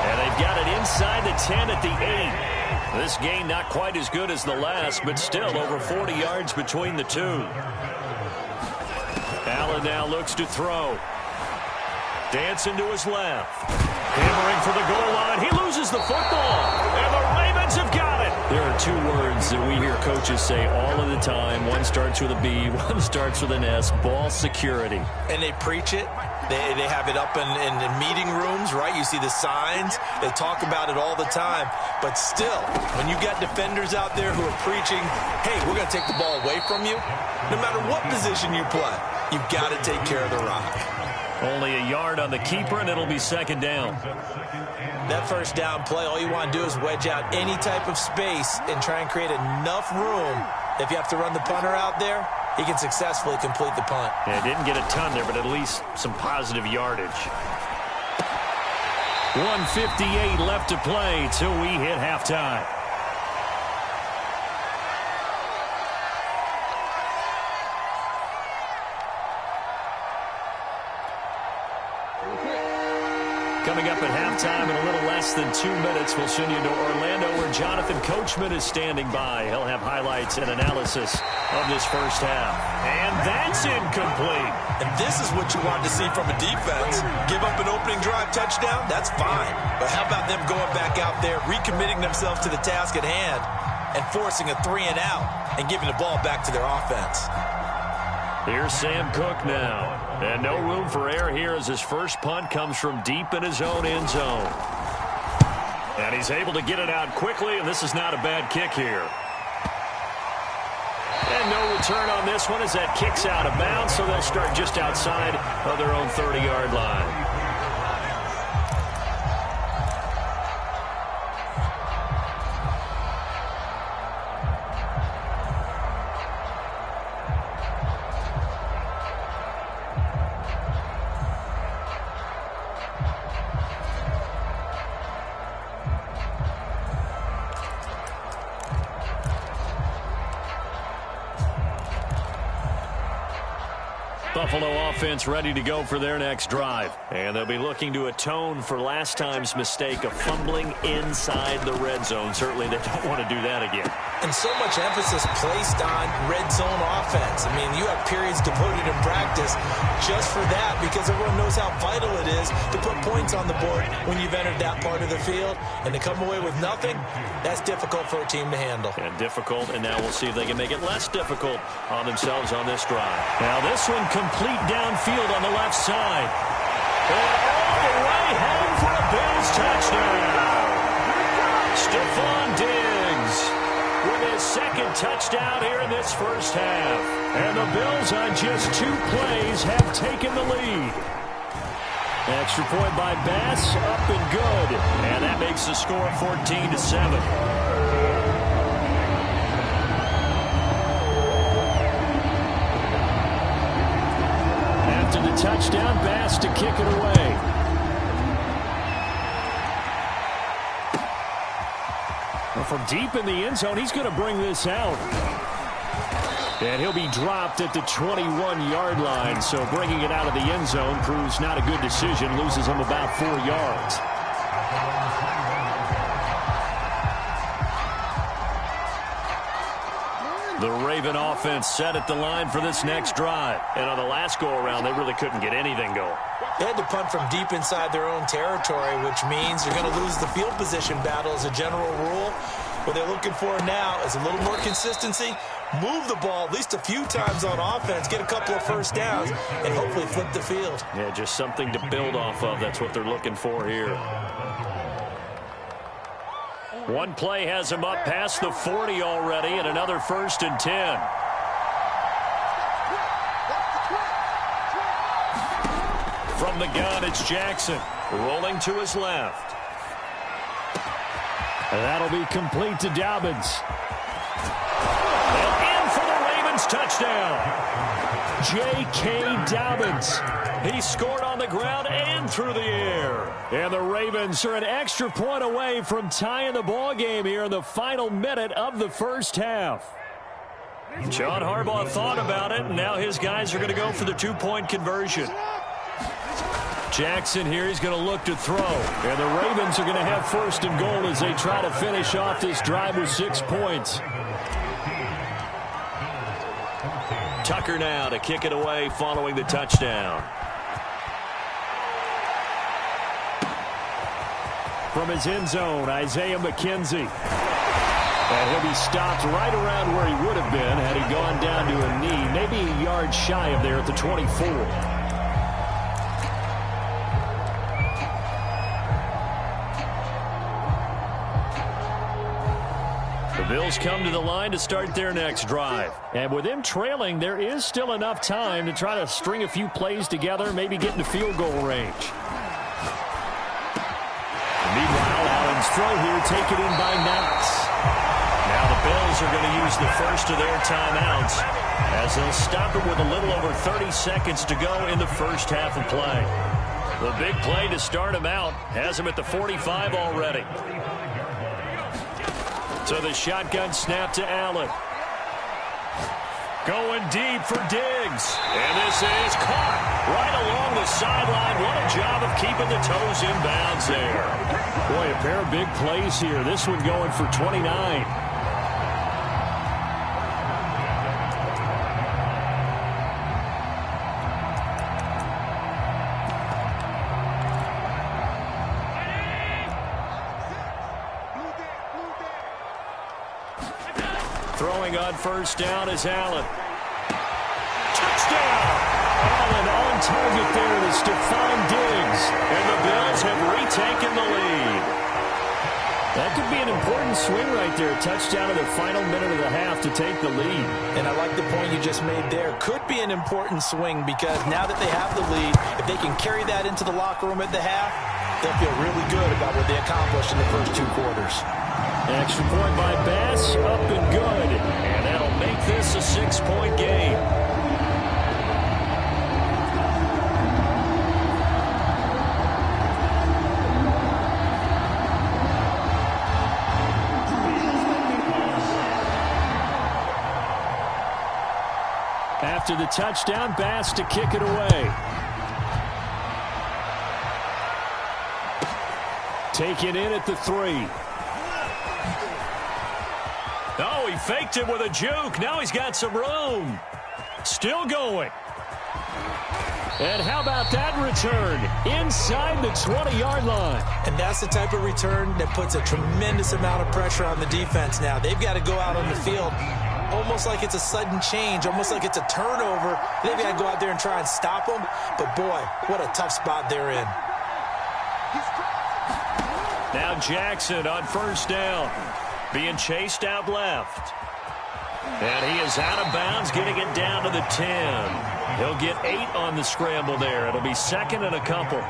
[SPEAKER 1] And they've got it inside the 10 at the 8. This gain not quite as good as the last, but still over 40 yards between the two. Allen now looks to throw. Dancing to his left. Hammering for the goal line. He loses the football. And the Ravens have got it. There are two words that we hear coaches say all of the time. One starts with a B, one starts with an S. Ball security.
[SPEAKER 5] And they preach it. They have it up in meeting rooms, right? You see the signs. They talk about it all the time. But still, when you got defenders out there who are preaching, hey, we're going to take the ball away from you, no matter what position you play, you've got to take care of the rock.
[SPEAKER 1] Only a yard on the keeper, and it'll be second down.
[SPEAKER 5] That first down play, all you want to do is wedge out any type of space and try and create enough room. If you have to run the punter out there, he can successfully complete the punt.
[SPEAKER 1] Yeah, didn't get a ton there, but at least some positive yardage. 1:58 left to play till we hit halftime. Coming up at halftime in a little less than 2 minutes, we'll send you to Orlando where Jonathan Coachman is standing by. He'll have highlights and analysis of this first half. And that's incomplete.
[SPEAKER 2] And this is what you want to see from a defense. Give up an opening drive touchdown, that's fine. But how about them going back out there, recommitting themselves to the task at hand, and forcing a 3-and-out and giving the ball back to their offense.
[SPEAKER 1] Here's Sam Cook now. And no room for error here as his first punt comes from deep in his own end zone. And he's able to get it out quickly, and this is not a bad kick here. And no return on this one as that kicks out of bounds, so they'll start just outside of their own 30-yard line. Buffalo offense ready to go for their next drive. And they'll be looking to atone for last time's mistake of fumbling inside the red zone. Certainly they don't want to do that again.
[SPEAKER 5] And so much emphasis placed on red zone offense. I mean, you have periods devoted in practice just for that because everyone knows how vital it is to put points on the board when you've entered that part of the field. And to come away with nothing, that's difficult for a team to handle.
[SPEAKER 1] And difficult, and now we'll see if they can make it less difficult on themselves on this drive. Now this one complete downfield on the left side. And all the way home for a Bills touchdown. Stephon Diggs with his second touchdown here in this first half. And the Bills on just 2 plays have taken the lead. Extra point by Bass, up and good. And that makes the score 14-7. After the touchdown, Bass to kick it away. From deep in the end zone, he's going to bring this out. And he'll be dropped at the 21-yard line. So bringing it out of the end zone proves not a good decision. Loses him about 4 yards. The Raven offense set at the line for this next drive. And on the last go-around, they really couldn't get anything going.
[SPEAKER 5] They had to punt from deep inside their own territory, which means you're going to lose the field position battle as a general rule. What they're looking for now is a little more consistency, move the ball at least a few times on offense, get a couple of first downs, and hopefully flip the field.
[SPEAKER 1] Yeah, just something to build off of. That's what they're looking for here. One play has him up past the 40 already, and another 1st and 10. From the gun, it's Jackson, rolling to his left. And that'll be complete to Dobbins. And in for the Ravens touchdown. J.K. Dobbins. He scored on the ground and through the air. And the Ravens are an extra point away from tying the ball game here in the final minute of the first half. John Harbaugh thought about it, and now his guys are going to go for the 2-point conversion. Jackson here, he's going to look to throw. And the Ravens are going to have 1st and goal as they try to finish off this drive with 6 points. Tucker now to kick it away following the touchdown. From his end zone, Isaiah McKenzie. And he'll be stopped right around where he would have been had he gone down to a knee, maybe a yard shy of there at the 24. The Bills come to the line to start their next drive. And with them trailing, there is still enough time to try to string a few plays together, maybe get into field goal range. Meanwhile, Allen's throw here taken in by Knox. Now the Bills are going to use the first of their timeouts as they'll stop it with a little over 30 seconds to go in the first half of play. The big play to start him out has him at the 45 already. So the shotgun snap to Allen. Going deep for Diggs. And this is caught right along the sideline. What a job of keeping the toes in bounds there.
[SPEAKER 4] Boy, a pair of big plays here. This one going for 29.
[SPEAKER 1] Throwing on first down is Allen. Touchdown! Allen on target there to Stephon Diggs. And the Bills have retaken the lead.
[SPEAKER 4] That could be an important swing right there. A touchdown in the final minute of the half to take the lead.
[SPEAKER 5] And I like the point you just made there. Could be an important swing because now that they have the lead, if they can carry that into the locker room at the half, they'll feel really good about what they accomplished in the first 2 quarters.
[SPEAKER 4] Extra point by Bass, up and good.
[SPEAKER 1] And that'll make this a 6-point game.
[SPEAKER 4] After the touchdown, Bass to kick it away. Taken in at the 3.
[SPEAKER 1] Oh, he faked it with a juke. Now he's got some room. Still going.
[SPEAKER 4] And how about that return? Inside the 20-yard line.
[SPEAKER 5] And that's the type of return that puts a tremendous amount of pressure on the defense now. They've got to go out on the field almost like it's a sudden change, almost like it's a turnover. They've got to go out there and try and stop them. But, boy, what a tough spot they're in.
[SPEAKER 1] Now Jackson on first down. Being chased out left. And he is out of bounds, getting it down to the 10. He'll get 8 on the scramble there. It'll be 2nd and a couple.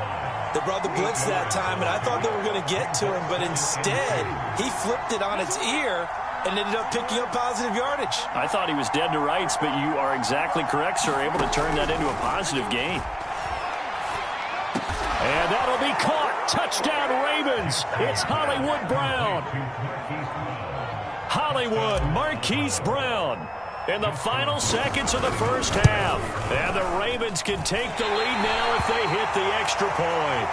[SPEAKER 5] They brought the blitz that time, and I thought they were going to get to him, but instead he flipped it on its ear and ended up picking up positive yardage.
[SPEAKER 1] I thought he was dead to rights, but you are exactly correct, sir. Able to turn that into a positive gain.
[SPEAKER 4] And that'll be caught. Touchdown, Ravens. It's Hollywood Brown.
[SPEAKER 1] Hollywood, Marquise Brown in the final seconds of the first half. And the Ravens can take the lead now if they hit the extra point.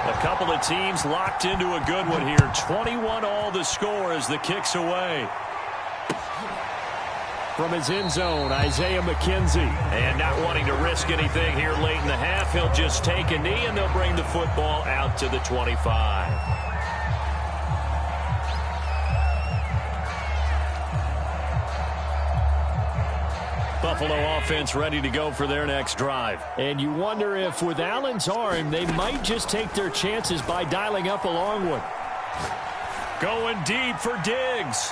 [SPEAKER 1] A couple of teams locked into a good one here. 21-all the score as the kick's away.
[SPEAKER 4] From his end zone, Isaiah McKenzie.
[SPEAKER 1] And not wanting to risk anything here late in the half, he'll just take a knee and they'll bring the football out to the 25. Buffalo offense ready to go for their next drive.
[SPEAKER 4] And you wonder if with Allen's arm, they might just take their chances by dialing up a long one.
[SPEAKER 1] Going deep for Diggs.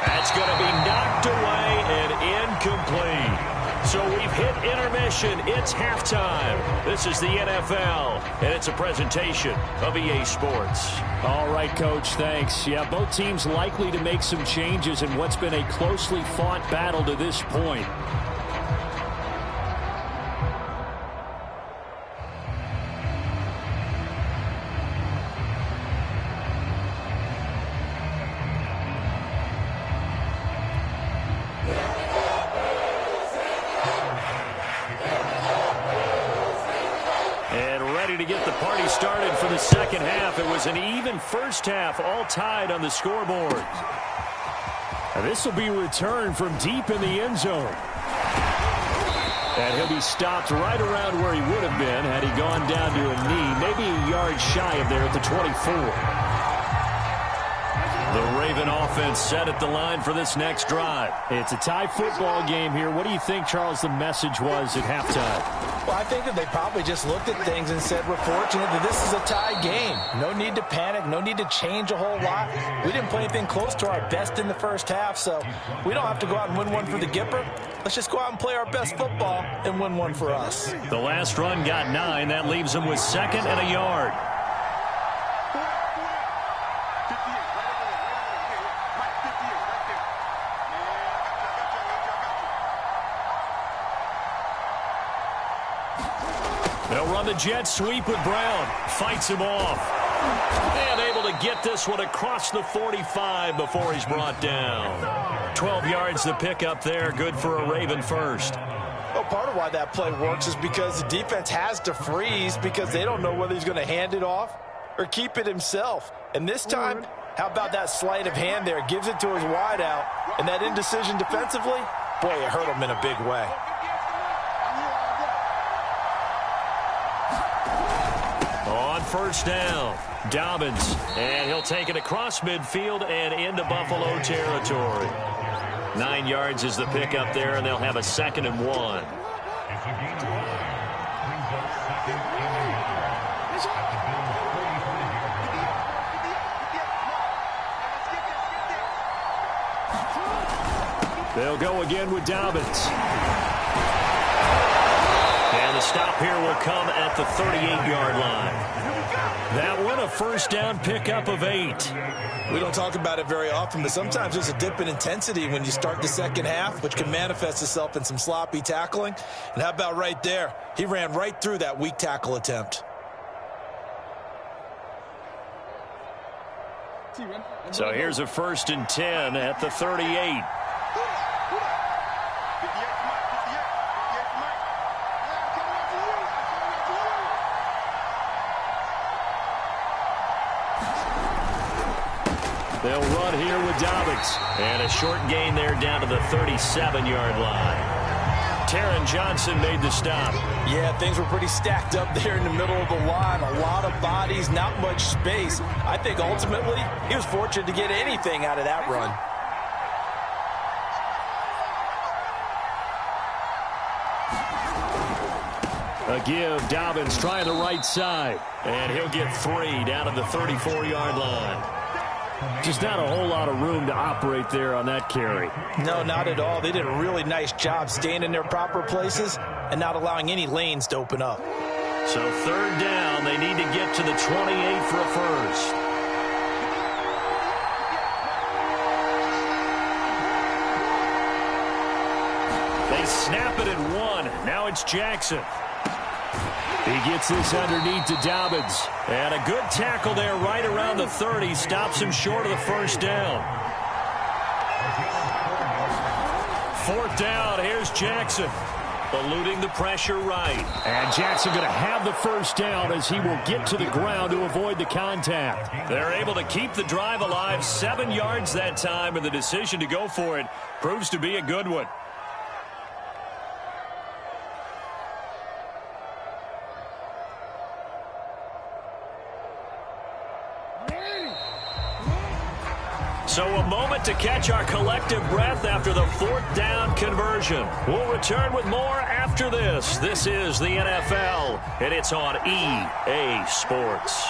[SPEAKER 1] That's going to be knocked away and incomplete. So we've hit intermission. It's halftime. This is the NFL, and it's a presentation of EA Sports.
[SPEAKER 4] All right, Coach, thanks. Yeah, both teams likely to make some changes in what's been a closely fought battle to this point.
[SPEAKER 1] To get the party started for the second half. It was an even first half, all tied on the scoreboard.
[SPEAKER 4] And this will be returned from deep in the end zone. And he'll be stopped right around where he would have been had he gone down to a knee, maybe a yard shy of there at the 24.
[SPEAKER 1] The Raven offense set at the line for this next drive.
[SPEAKER 4] It's a tie football game here. What do you think, Charles, the message was at halftime?
[SPEAKER 5] Well, I think that they probably just looked at things and said, we're fortunate that this is a tie game. No need to panic. No need to change a whole lot. We didn't play anything close to our best in the first half, so we don't have to go out and win one for the Gipper. Let's just go out and play our best football and win one for us.
[SPEAKER 1] The last run got 9. That leaves them with 2nd and a yard. on the jet sweep with Brown. Fights him off. And able to get this one across the 45 before he's brought down. 12 yards to pick up there. Good for a Raven first.
[SPEAKER 2] Well, part of why that play works is because the defense has to freeze because they don't know whether he's going to hand it off or keep it himself. And this time, how about that sleight of hand there? Gives it to his wideout. And that indecision defensively, boy, it hurt him in a big way.
[SPEAKER 1] On first down, Dobbins. And he'll take it across midfield and into Buffalo territory. 9 yards is the pickup there, and they'll have a 2nd and 1.
[SPEAKER 3] It's a gain of 5. Brings up 2nd and 8. At the Bills' 33-yard line.
[SPEAKER 4] They'll go again with Dobbins.
[SPEAKER 1] And the stop here will come at the 38-yard line. That one, a first down pickup of 8.
[SPEAKER 2] We don't talk about it very often, but sometimes there's a dip in intensity when you start the second half, which can manifest itself in some sloppy tackling. And how about right there? He ran right through that weak tackle attempt.
[SPEAKER 1] So here's a 1st and 10 at the 38.
[SPEAKER 4] They'll run here with Dobbins.
[SPEAKER 1] And a short gain there down to the 37-yard line. Taron Johnson made the stop.
[SPEAKER 2] Yeah, things were pretty stacked up there in the middle of the line. A lot of bodies, not much space. I think ultimately he was fortunate to get anything out of that run.
[SPEAKER 4] A give, Dobbins trying the right side.
[SPEAKER 1] And he'll get 3 down to the 34-yard line.
[SPEAKER 4] Just not a whole lot of room to operate there on that carry.
[SPEAKER 2] No, not at all. They did a really nice job staying in their proper places and not allowing any lanes to open up.
[SPEAKER 1] So 3rd down, they need to get to the 28 for a first. They snap it at 1. Now it's Jackson.
[SPEAKER 4] He gets this underneath to Dobbins.
[SPEAKER 1] And a good tackle there right around the 30. Stops him short of the first down. 4th down. Here's Jackson. Eluding the pressure right.
[SPEAKER 4] And Jackson going to have the first down as he will get to the ground to avoid the contact.
[SPEAKER 1] They're able to keep the drive alive. 7 yards that time, and the decision to go for it proves to be a good one. So a moment to catch our collective breath after the 4th down conversion. We'll return with more after this. This is the NFL, and it's on EA Sports.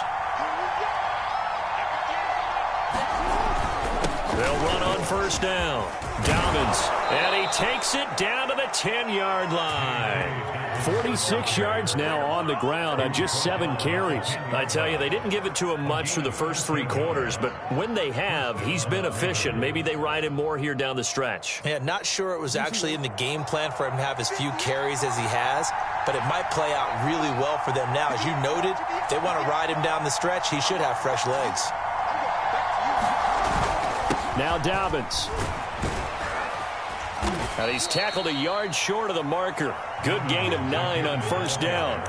[SPEAKER 1] They'll run on first down. Dobbins, and he takes it down to the 10-yard line.
[SPEAKER 4] 46 yards now on the ground on just 7 carries.
[SPEAKER 1] I tell you, they didn't give it to him much for the first 3 quarters, but when they have, he's been efficient. Maybe they ride him more here down the stretch.
[SPEAKER 5] Yeah, not sure it was actually in the game plan for him to have as few carries as he has, but it might play out really well for them now. As you noted, if they want to ride him down the stretch, he should have fresh legs.
[SPEAKER 4] Now Dobbins.
[SPEAKER 1] And he's tackled a yard short of the marker. Good gain of 9 on first down.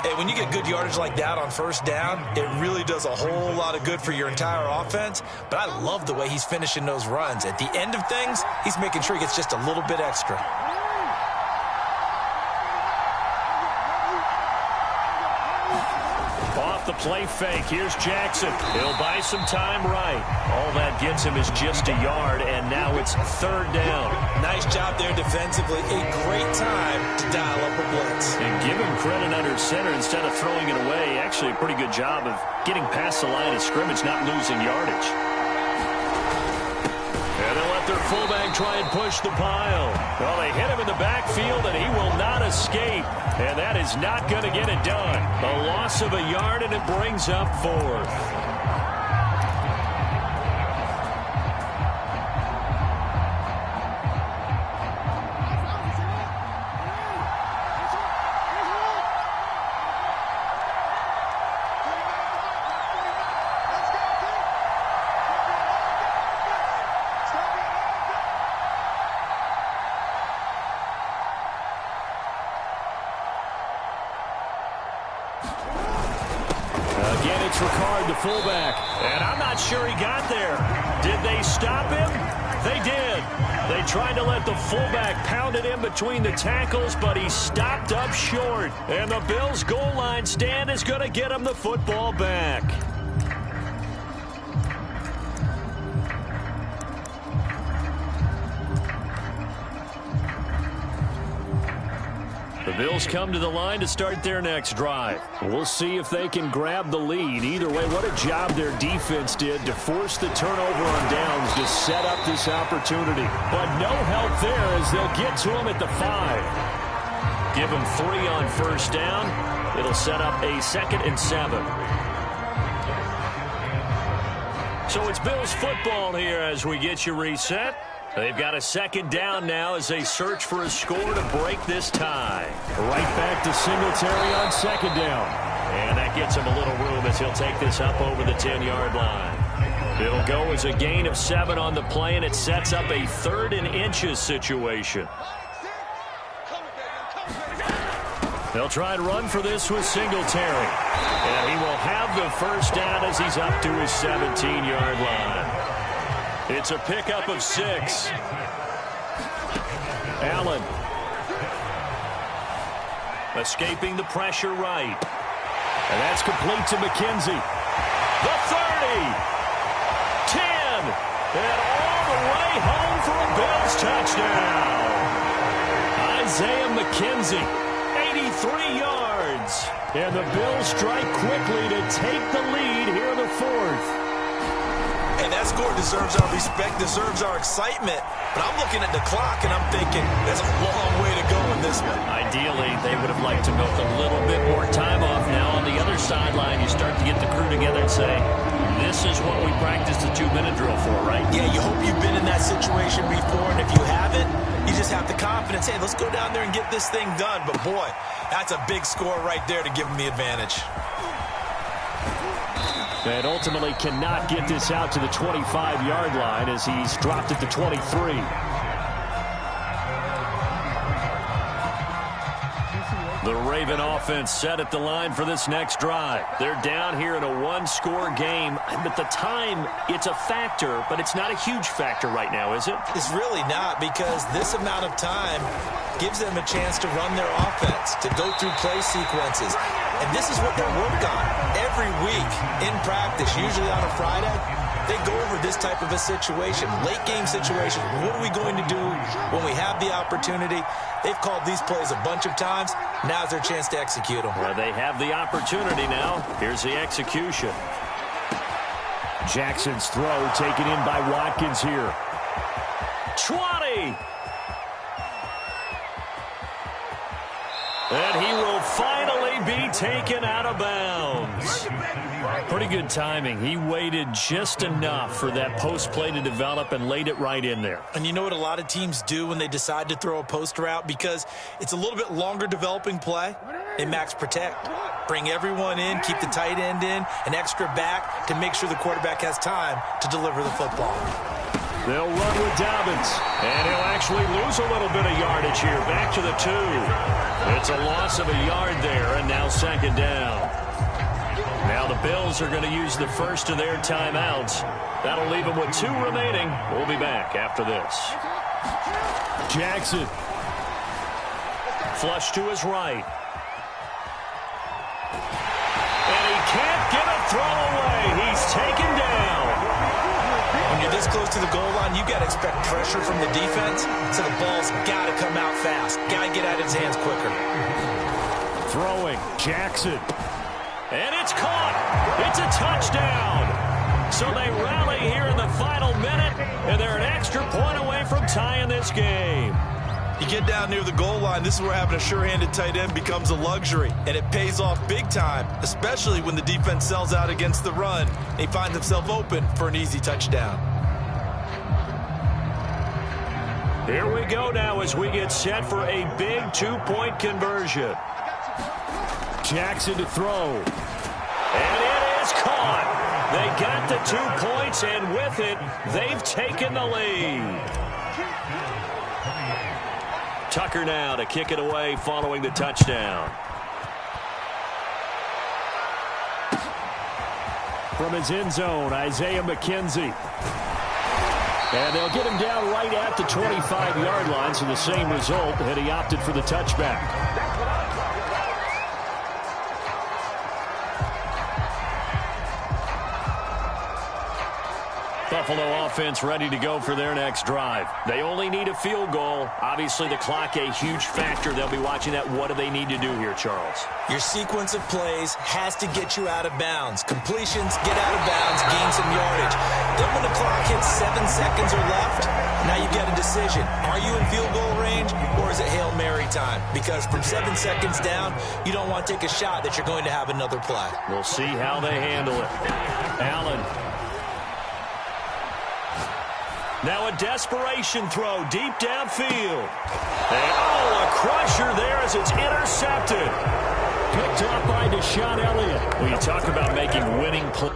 [SPEAKER 2] Hey, when you get good yardage like that on first down, it really does a whole lot of good for your entire offense. But I love the way he's finishing those runs. At the end of things, he's making sure he gets just a little bit extra.
[SPEAKER 1] Off the play fake. Here's Jackson. He'll buy some time right. All that gets him is just a yard, and now it's 3rd down.
[SPEAKER 2] Nice job there defensively. A great time to dial up a blitz.
[SPEAKER 1] And give him credit under center instead of throwing it away. Actually, a pretty good job of getting past the line of scrimmage, not losing yardage. And they'll let their fullback try and push the pile. Well, they hit him in the backfield, and he will not escape. And that is not going to get it done. A loss of a yard, and it brings up 4th.
[SPEAKER 4] it's Ricard, the fullback.
[SPEAKER 1] And I'm not sure he got there. Did they stop him? They did. They tried to let the fullback pound it in between the tackles, but he stopped up short. And the Bills' goal line stand is going to get him the football back. The Bills come to the line to start their next drive.
[SPEAKER 4] We'll see if they can grab the lead. Either way, what a job their defense did to force the turnover on downs to set up this opportunity. But no help there as they'll get to him at the 5.
[SPEAKER 1] Give him 3 on first down. It'll set up a 2nd and 7. So it's Bills football here as we get you reset. They've got a 2nd down now as they search for a score to break this tie.
[SPEAKER 4] Right back to Singletary on 2nd down.
[SPEAKER 1] And that gets him a little room as he'll take this up over the 10-yard line. It'll go as a gain of 7 on the play, and it sets up a 3rd and inches situation. They'll try and run for this with Singletary. And he will have the first down as he's up to his 17-yard line. It's a pickup of 6.
[SPEAKER 4] Allen.
[SPEAKER 1] Escaping the pressure right.
[SPEAKER 4] And that's complete to McKenzie.
[SPEAKER 1] The 30. 10. And all the way home for a Bills touchdown. Isaiah McKenzie, 83 yards.
[SPEAKER 4] And the Bills strike quickly to take the lead here in the 4th.
[SPEAKER 2] And that score deserves our respect, deserves our excitement. But I'm looking at the clock, and I'm thinking there's a long way to go in this one.
[SPEAKER 1] Ideally, they would have liked to milk a little bit more time off. Now, on the other sideline, you start to get the crew together and say, this is what we practiced the 2-minute drill for, right?
[SPEAKER 2] Yeah, you hope you've been in that situation before, and if you haven't, you just have the confidence, hey, let's go down there and get this thing done. But, boy, that's a big score right there to give them the advantage.
[SPEAKER 4] And ultimately cannot get this out to the 25-yard line as he's dropped at the 23.
[SPEAKER 1] The Raven offense set at the line for this next drive. They're down here in a 1-score game. But the time, it's a factor, but it's not a huge factor right now, is it?
[SPEAKER 2] It's really not, because this amount of time gives them a chance to run their offense, to go through play sequences. And this is what they work on every week in practice, usually on a Friday. They go over this type of a situation, late game situation. What are we going to do when we have the opportunity? They've called these plays a bunch of times. Now's their chance to execute them.
[SPEAKER 1] Well, they have the opportunity now. Here's the execution.
[SPEAKER 4] Jackson's throw taken in by Watkins here.
[SPEAKER 1] 20. And he will finally be taken out of bounds. Pretty good timing. He waited just enough for that post play to develop and laid it right in there.
[SPEAKER 2] And you know what a lot of teams do when they decide to throw a post route? Because it's a little bit longer developing play. They max protect. Bring everyone in, keep the tight end in, an extra back to make sure the quarterback has time to deliver the football.
[SPEAKER 4] They'll run with Dobbins.
[SPEAKER 1] And he'll actually lose a little bit of yardage here. Back to the 2. It's a loss of a yard there, and now 2nd down. Now the Bills are going to use the first of their timeouts. That'll leave them with 2 remaining. We'll be back after this.
[SPEAKER 4] Jackson.
[SPEAKER 1] Flush to his right. And he can't get a throw away. He's taken down.
[SPEAKER 2] When you're this close to the goal line, you got to expect pressure from the defense, so the ball's got to come out fast. Got to get out of his hands quicker.
[SPEAKER 4] Throwing, Jackson.
[SPEAKER 1] And it's caught. It's a touchdown. So they rally here in the final minute, and they're an extra point away from tying this game.
[SPEAKER 2] You get down near the goal line, this is where having a sure-handed tight end becomes a luxury, and it pays off big time, especially when the defense sells out against the run. He finds himself open for an easy touchdown.
[SPEAKER 1] Here we go now as we get set for a big 2-point conversion.
[SPEAKER 4] Jackson to throw.
[SPEAKER 1] And it is caught. They got the 2 points, and with it, they've taken the lead. Tucker now to kick it away following the touchdown.
[SPEAKER 4] from his end zone, Isaiah McKenzie. And they'll get him down right at the 25-yard line, so the same result, and he opted for the touchback. Buffalo offense ready to go for their next drive. They only need a field goal. Obviously, the clock a huge factor. They'll be watching that. What do they need to do here, Charles?
[SPEAKER 5] Your sequence of plays has to get you out of bounds. Completions, get out of bounds, gain some yardage. Then when the clock hits 7 seconds or left, now you get a decision. Are you in field goal range, or is it Hail Mary time? Because from 7 seconds down, you don't want to take a shot that you're going to have another play.
[SPEAKER 1] We'll see how they handle it. Allen. Now a desperation throw deep downfield. And a crusher there as it's intercepted.
[SPEAKER 4] Picked up by Deshaun Elliott.
[SPEAKER 1] Well, you talk about making winning plays.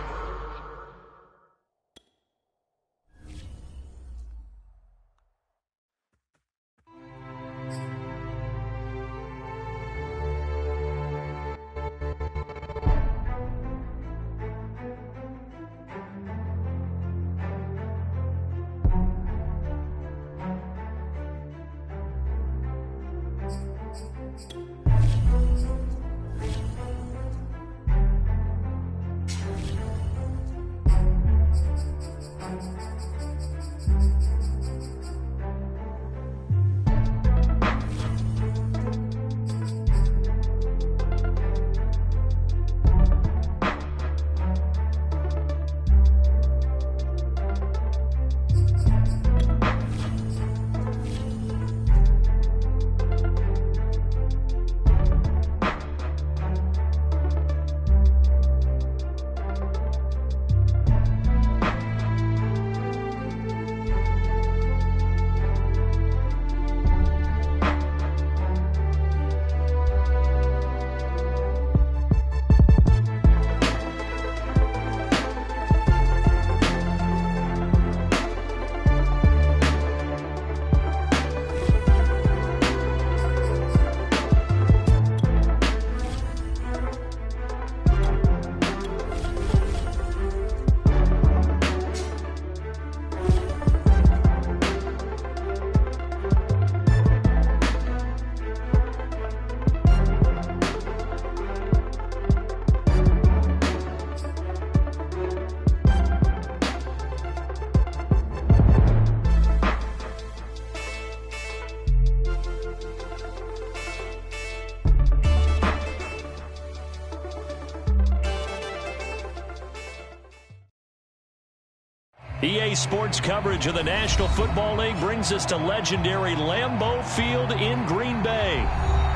[SPEAKER 1] EA Sports coverage of the National Football League brings us to legendary Lambeau Field in Green Bay.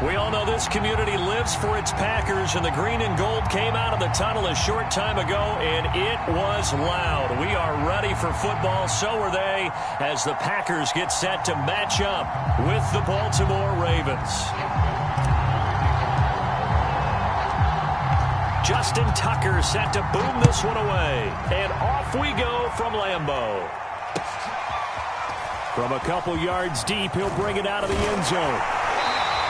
[SPEAKER 1] We all know this community lives for its Packers, and the green and gold came out of the tunnel a short time ago, and it was loud. We are ready for football, so are they, as the Packers get set to match up with the Baltimore Ravens. Justin Tucker set to boom this one away. And off we go from Lambeau.
[SPEAKER 4] From a couple yards deep, he'll bring it out of the end zone.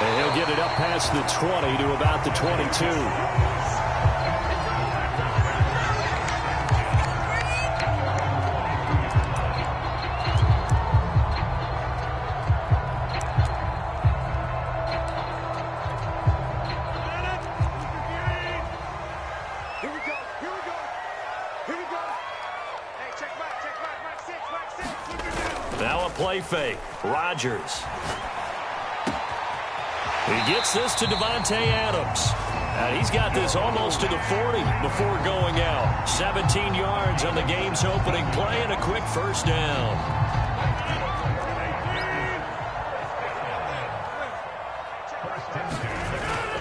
[SPEAKER 4] And he'll get it up past the 20 to about the 22.
[SPEAKER 1] Play fake. Rodgers. He gets this to Devontae Adams. And he's got this almost to the 40 before going out. 17 yards on the game's opening play and a quick first down.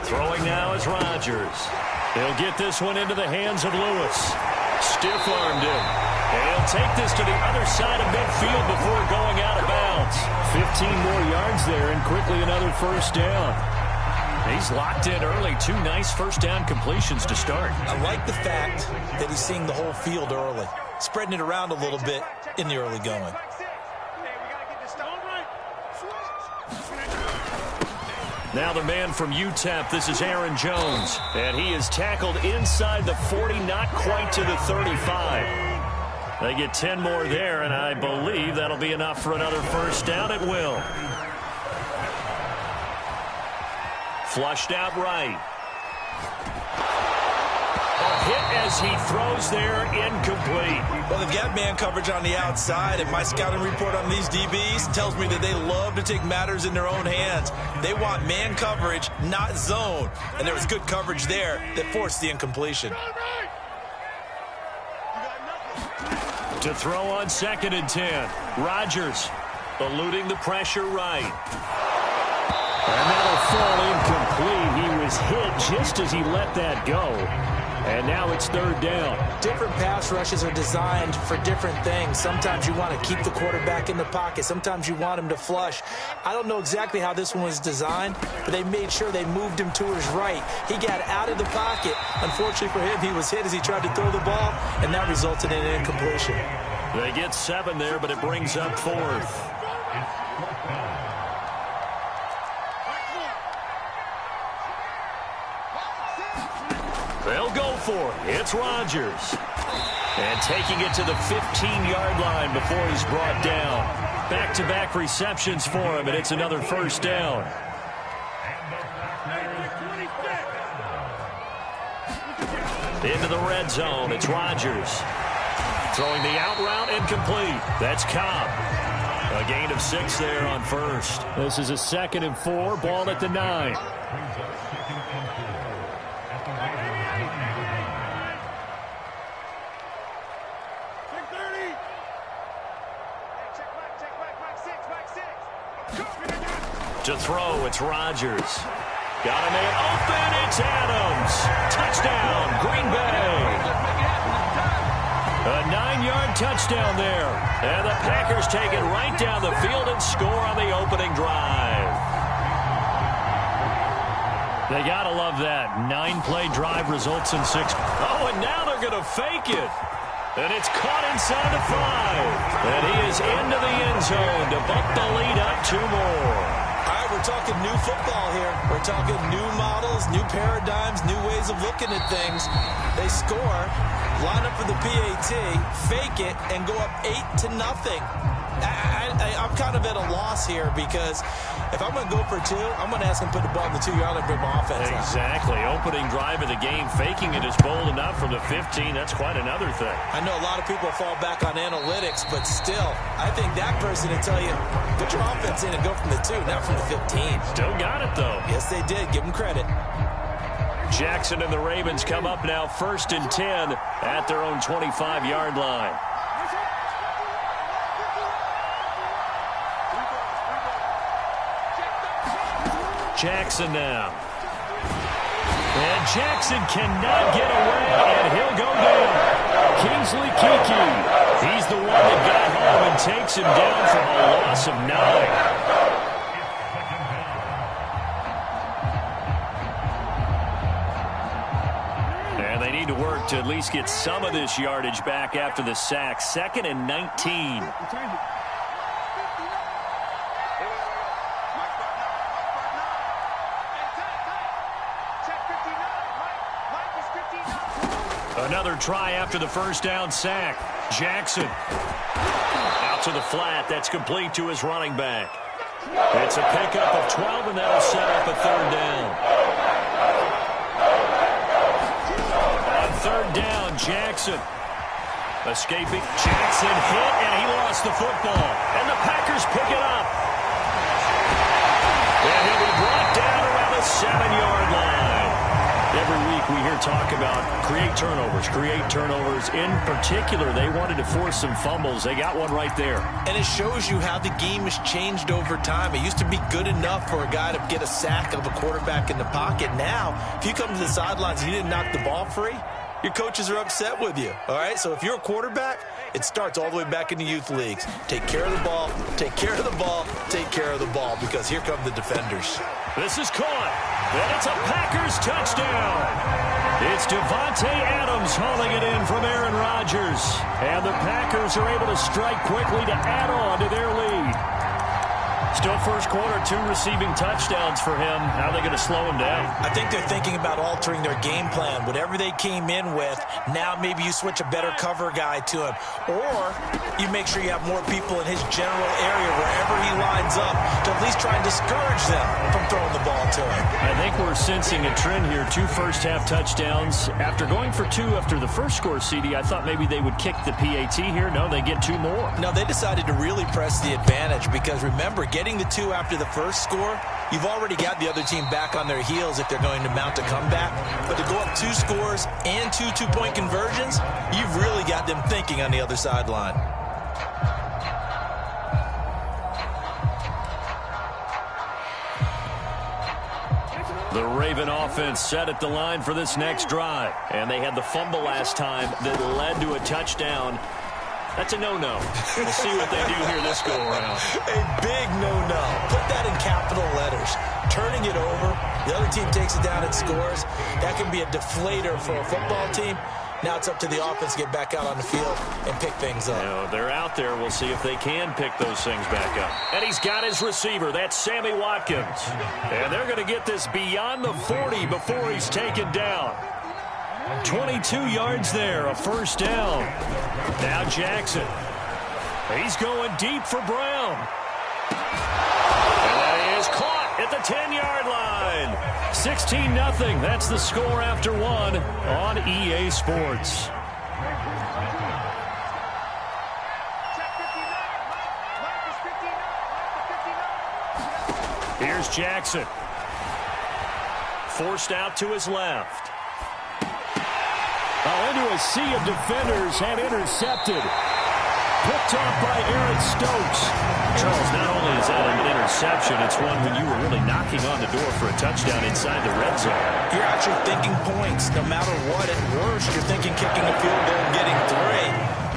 [SPEAKER 1] Throwing now is Rodgers. He'll get this one into the hands of Lewis. Stiff-armed him. And he'll take this to the other side of midfield before going out of bounds. 15 more yards there and quickly another first down. He's locked in early. 2 nice first down completions to start.
[SPEAKER 5] I like the fact that he's seeing the whole field early, spreading it around a little bit in the early going.
[SPEAKER 1] Now the man from UTEP, this is Aaron Jones. And he is tackled inside the 40, not quite to the 35. They get 10 more there, and I believe that'll be enough for another first down. It will. Flushed out right. Hit as he throws there, incomplete.
[SPEAKER 2] Well, they've got man coverage on the outside, and my scouting report on these DBs tells me that they love to take matters in their own hands. They want man coverage, not zone. And there was good coverage there that forced the incompletion.
[SPEAKER 1] To throw on 2nd and 10. Rodgers eluding the pressure right. And that'll fall incomplete. He was hit just as he let that go. And now it's 3rd down.
[SPEAKER 5] Different pass rushes are designed for different things. Sometimes you want to keep the quarterback in the pocket. Sometimes you want him to flush. I don't know exactly how this one was designed, but they made sure they moved him to his right. He got out of the pocket. Unfortunately for him, he was hit as he tried to throw the ball, and that resulted in an incompletion.
[SPEAKER 1] They get 7 there, but it brings up 4th. They'll go for it. It's Rodgers. And taking it to the 15-yard line before he's brought down. Back-to-back receptions for him, and it's another first down. Into the red zone. It's Rodgers. Throwing the out route, incomplete. That's Cobb. A gain of 6 there on first.
[SPEAKER 4] This is a 2nd and 4. Ball at the 9.
[SPEAKER 1] To throw, it's Rodgers. Got a man open, it's Adams. Touchdown, Green Bay. A 9-yard touchdown there. And the Packers take it right down the field and score on the opening drive. They gotta love that. 9-play drive results in 6. Oh, and now they're gonna fake it. And it's caught inside the 5. And he is into the end zone to bump the lead up 2 more.
[SPEAKER 2] All right, we're talking new football here. We're talking new models, new paradigms, new ways of looking at things. They score, line up for the PAT, fake it, and go up 8-0. I'm kind of at a loss here because if I'm going to go for 2, I'm going to ask him to put the ball in the 2-yard line and bring my offense out.
[SPEAKER 1] Exactly. Opening drive of the game, faking it is bold enough from the 15. That's quite another thing.
[SPEAKER 2] I know a lot of people fall back on analytics, but still, I think that person will tell you, put your offense in and go from the 2, not from the 15.
[SPEAKER 1] Still got it, though.
[SPEAKER 2] Yes, they did. Give them credit.
[SPEAKER 1] Jackson and the Ravens come up now 1st and 10 at their own 25-yard line. Jackson now. And Jackson cannot get away, and he'll go down. Kingsley Keke. He's the one that got home and takes him down for a loss of 9. And they need to work to at least get some of this yardage back after the sack. 2nd and 19. Another try after the first down sack. Jackson out to the flat. That's complete to his running back. It's a pickup of 12, and that'll set up a 3rd down. On 3rd down, Jackson escaping. Jackson hit, and he lost the football. And the Packers pick it up. And he'll be brought down around the 7-yard line. Every week we hear talk about create turnovers. In particular, they wanted to force some fumbles. They got one right there.
[SPEAKER 2] And it shows you how the game has changed over time. It used to be good enough for a guy to get a sack of a quarterback in the pocket. Now, if you come to the sidelines and you didn't knock the ball free, your coaches are upset with you. All right? So if you're a quarterback, it starts all the way back in the youth leagues. Take care of the ball, take care of the ball, take care of the ball, because here come the defenders.
[SPEAKER 1] This is caught, and it's a Packers touchdown. It's Devontae Adams hauling it in from Aaron Rodgers. And the Packers are able to strike quickly to add on to their lead. Still first quarter, 2 receiving touchdowns for him. How are they going to slow him down?
[SPEAKER 5] I think they're thinking about altering their game plan. Whatever they came in with, now maybe you switch a better cover guy to him. Or you make sure you have more people in his general area wherever he lines up to at least try and discourage them from throwing the ball to him.
[SPEAKER 1] I think we're sensing a trend here. 2 first-half touchdowns. After going for 2 after the first score, CD, I thought maybe they would kick the PAT here. No, they get 2 more.
[SPEAKER 5] No, they decided to really press the advantage because, remember, getting the 2 after the first score, you've already got the other team back on their heels if they're going to mount a comeback. But to go up 2 scores and 2 two-point conversions, you've really got them thinking on the other sideline.
[SPEAKER 1] The Raven offense set at the line for this next drive. And they had the fumble last time that led to a touchdown. That's a no-no. We'll see what they do here this go-around.
[SPEAKER 5] A big no-no. Put that in capital letters. Turning it over, the other team takes it down and scores. That can be a deflator for a football team. Now it's up to the offense to get back out on the field and pick things up.
[SPEAKER 1] You know, they're out there. We'll see if they can pick those things back up. And he's got his receiver. That's Sammy Watkins. And they're going to get this beyond the 40 before he's taken down. 22 yards there, a first down. Now Jackson. He's going deep for Brown. And that is caught at the 10-yard line. 16-0. That's the score after 1 on EA Sports. Here's Jackson. Forced out to his left.
[SPEAKER 4] Into a sea of defenders and intercepted. Picked off by Aaron Stokes.
[SPEAKER 1] Charles, not only is that an interception, it's one when you were really knocking on the door for a touchdown inside the red zone.
[SPEAKER 5] You're actually thinking points. No matter what, at worst, you're thinking kicking a field goal and getting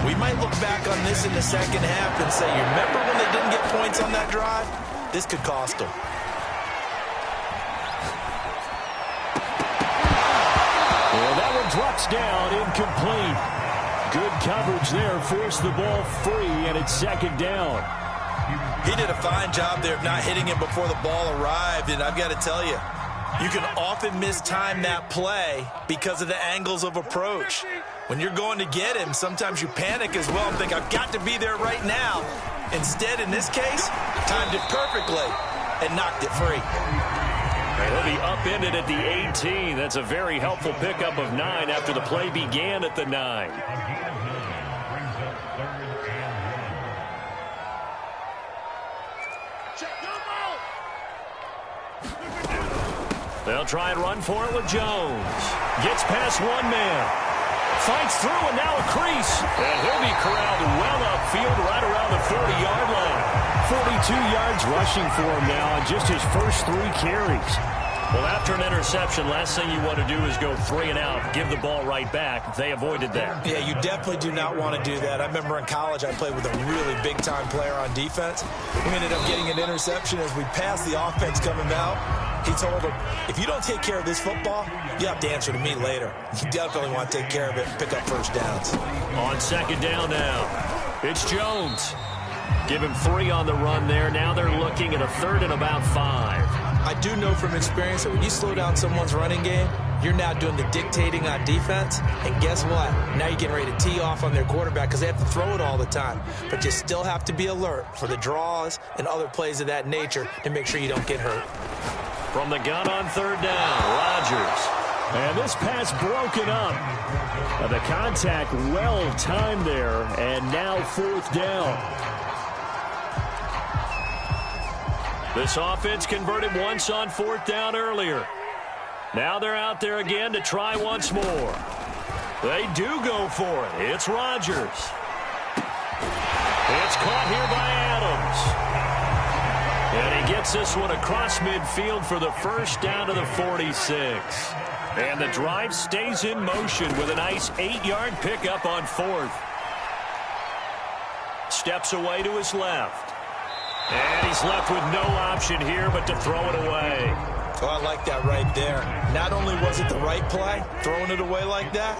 [SPEAKER 5] 3. We might look back on this in the second half and say, you remember when they didn't get points on that drive? This could cost them.
[SPEAKER 4] Drops down, incomplete. Good coverage there, forced the ball free, and it's second down.
[SPEAKER 5] He did a fine job there of not hitting him before the ball arrived, and I've got to tell you, you can often mistime that play because of the angles of approach. When you're going to get him, sometimes you panic as well and think, I've got to be there right now. Instead, in this case, timed it perfectly and knocked it free.
[SPEAKER 1] He'll be upended at the 18. That's a very helpful pickup of 9 after the play began at the 9. They'll try and run for it with Jones. Gets past one man. Fights through and now a crease. And he'll be corralled well upfield right around the 40-yard line.
[SPEAKER 4] 42 yards rushing for him now on just his first 3 carries.
[SPEAKER 1] Well, after an interception, last thing you want to do is go 3 and out, give the ball right back. They avoided that.
[SPEAKER 5] Yeah, you definitely do not want to do that. I remember in college I played with a really big-time player on defense. We ended up getting an interception as we passed the offense coming out. He told him, if you don't take care of this football, you have to answer to me later. You definitely want to take care of it and pick up first downs.
[SPEAKER 1] On second down now, it's Jones. Give him 3 on the run there. Now they're looking at a 3rd and about 5.
[SPEAKER 5] I do know from experience that when you slow down someone's running game, you're now doing the dictating on defense. And guess what? Now you're getting ready to tee off on their quarterback because they have to throw it all the time. But you still have to be alert for the draws and other plays of that nature to make sure you don't get hurt.
[SPEAKER 1] From the gun on 3rd down, Rodgers.
[SPEAKER 4] And this pass broken up. The contact well timed there, and now 4th down.
[SPEAKER 1] This offense converted once on 4th down earlier. Now they're out there again to try once more. They do go for it. It's Rodgers. It's caught here by Adams. And he gets this one across midfield for the first down to the 46. And the drive stays in motion with a nice 8-yard pickup on 4th. Steps away to his left. And he's left with no option here but to throw it away.
[SPEAKER 2] Oh, I like that right there. Not only was it the right play, throwing it away like that,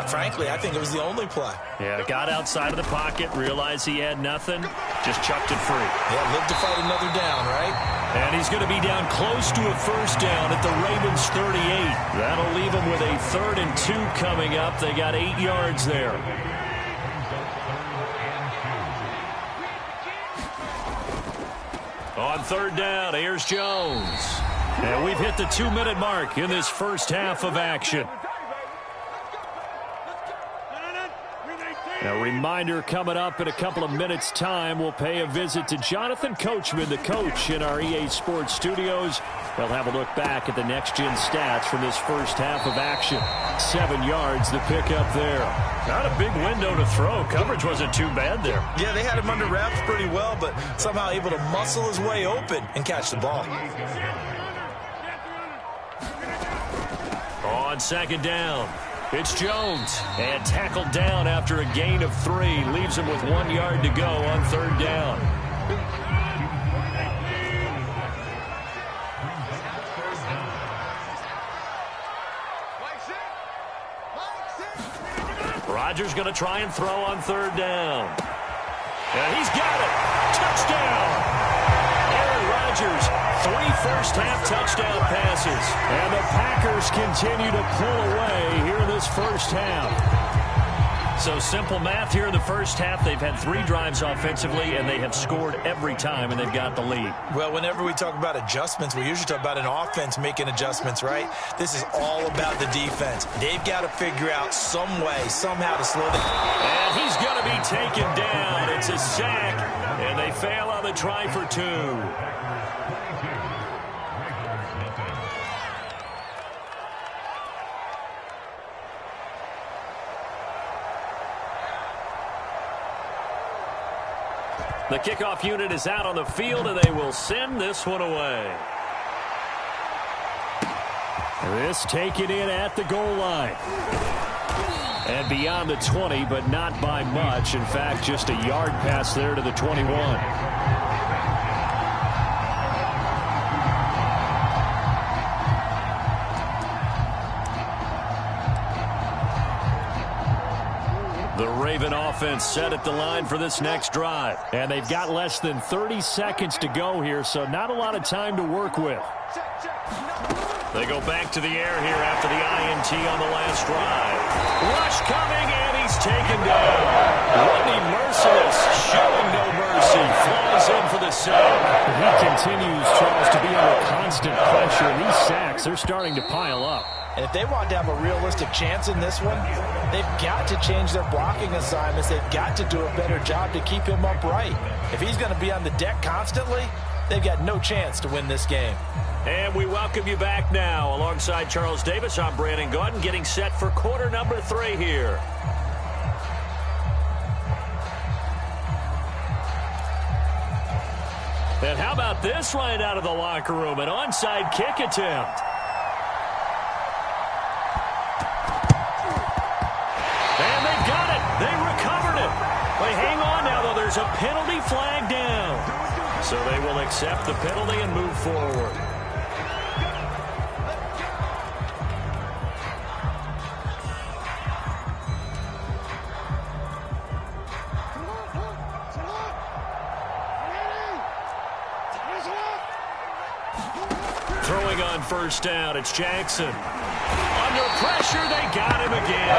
[SPEAKER 2] frankly, I think it was the only play.
[SPEAKER 1] Yeah, got outside of the pocket, realized he had nothing, just chucked it free.
[SPEAKER 2] Yeah, live to fight another down, right?
[SPEAKER 1] And he's going to be down close to a first down at the Ravens 38. That'll leave him with a 3rd and 2 coming up. They got 8 yards there. On 3rd down, here's Jones. And we've hit the 2-minute mark in this first half of action. A reminder coming up in a couple of minutes' time. We'll pay a visit to Jonathan Coachman, the coach in our EA Sports studios. They'll have a look back at the next-gen stats from this first half of action. 7 yards, the pickup there. Not a big window to throw. Coverage wasn't too bad there.
[SPEAKER 2] Yeah, they had him under wraps pretty well, but somehow able to muscle his way open and catch the ball.
[SPEAKER 1] On 2nd down, it's Jones. And tackled down after a gain of 3. Leaves him with 1 yard to go on 3rd down. Rodgers going to try and throw on 3rd down. And he's got it. Touchdown. Aaron Rodgers, 3 first-half touchdown passes. And the Packers continue to pull away here in this first half. So simple math here in the first half. They've had 3 drives offensively, and they have scored every time, and they've got the lead.
[SPEAKER 2] Well, whenever we talk about adjustments, we usually talk about an offense making adjustments, right? This is all about the defense. They've got to figure out some way, somehow to slow down.
[SPEAKER 1] And he's going to be taken down. It's a sack, and they fail on the try for 2. The kickoff unit is out on the field, and they will send this one away. This taken in at the goal line. And beyond the 20, but not by much. In fact, just a yard pass there to the 21. The Raven offense set at the line for this next drive. And they've got less than 30 seconds to go here, so not a lot of time to work with. They go back to the air here after the INT on the last drive. Rush coming, and he's taken down. Rodney Merciless showing no mercy. Flies in for the sack.
[SPEAKER 4] He continues, Charles, to be under constant pressure. And these sacks, they're starting to pile up.
[SPEAKER 2] And if they want to have a realistic chance in this one, they've got to change their blocking assignments. They've got to do a better job to keep him upright. If he's going to be on the deck constantly, they've got no chance to win this game.
[SPEAKER 1] And we welcome you back now. Alongside Charles Davis, I'm Brandon Gaudin, getting set for quarter number 3 here. And how about this right out of the locker room? An onside kick attempt. And they've got it. They recovered it. They hang on now, though. There's a penalty flag down. So they will accept the penalty and move forward. Throwing on first down, it's Jackson. Under pressure, they got him again.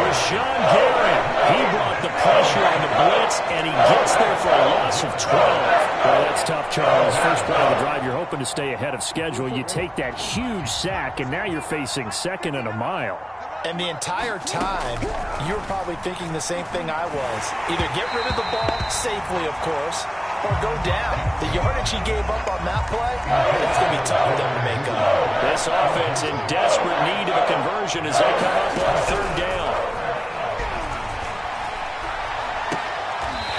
[SPEAKER 1] Rashawn Gary, he brought the pressure on the blitz, and he gets there for a loss of 12.
[SPEAKER 4] Well, that's tough, Charles. First play of the drive, you're hoping to stay ahead of schedule. You take that huge sack, and now you're facing 2nd and a mile.
[SPEAKER 2] And the entire time, you're probably thinking the same thing I was. Either get rid of the ball, safely, of course, or go down. The yardage he gave up on that play, it's going to be tough for them to make up.
[SPEAKER 1] This offense in desperate need of a conversion as they come up on 3rd down.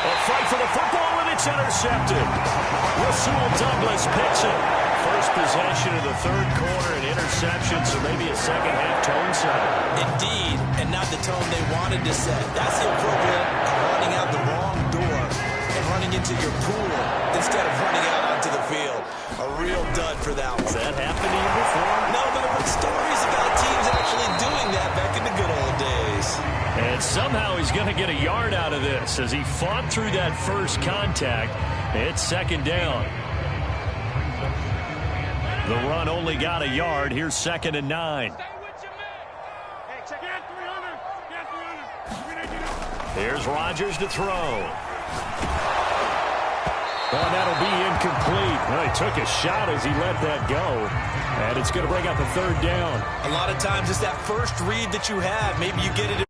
[SPEAKER 1] A fight for the football, and it's intercepted. Rasul Douglas picks it. First possession of the 3rd quarter, an interception, so maybe a second-half tone setter.
[SPEAKER 2] Indeed, and not the tone they wanted to set. That's the equivalent of running out the wrong door and running into your pool instead of running out onto the field. A real dud for that one.
[SPEAKER 1] That somehow he's going to get a yard out of this as he fought through that first contact. It's second down. The run only got a yard. Here's 2nd and 9. Here's Rodgers to throw. Oh, that'll be incomplete. Well, he took a shot as he let that go. And it's going to bring up a 3rd down.
[SPEAKER 5] A lot of times it's that first read that you have. Maybe you get it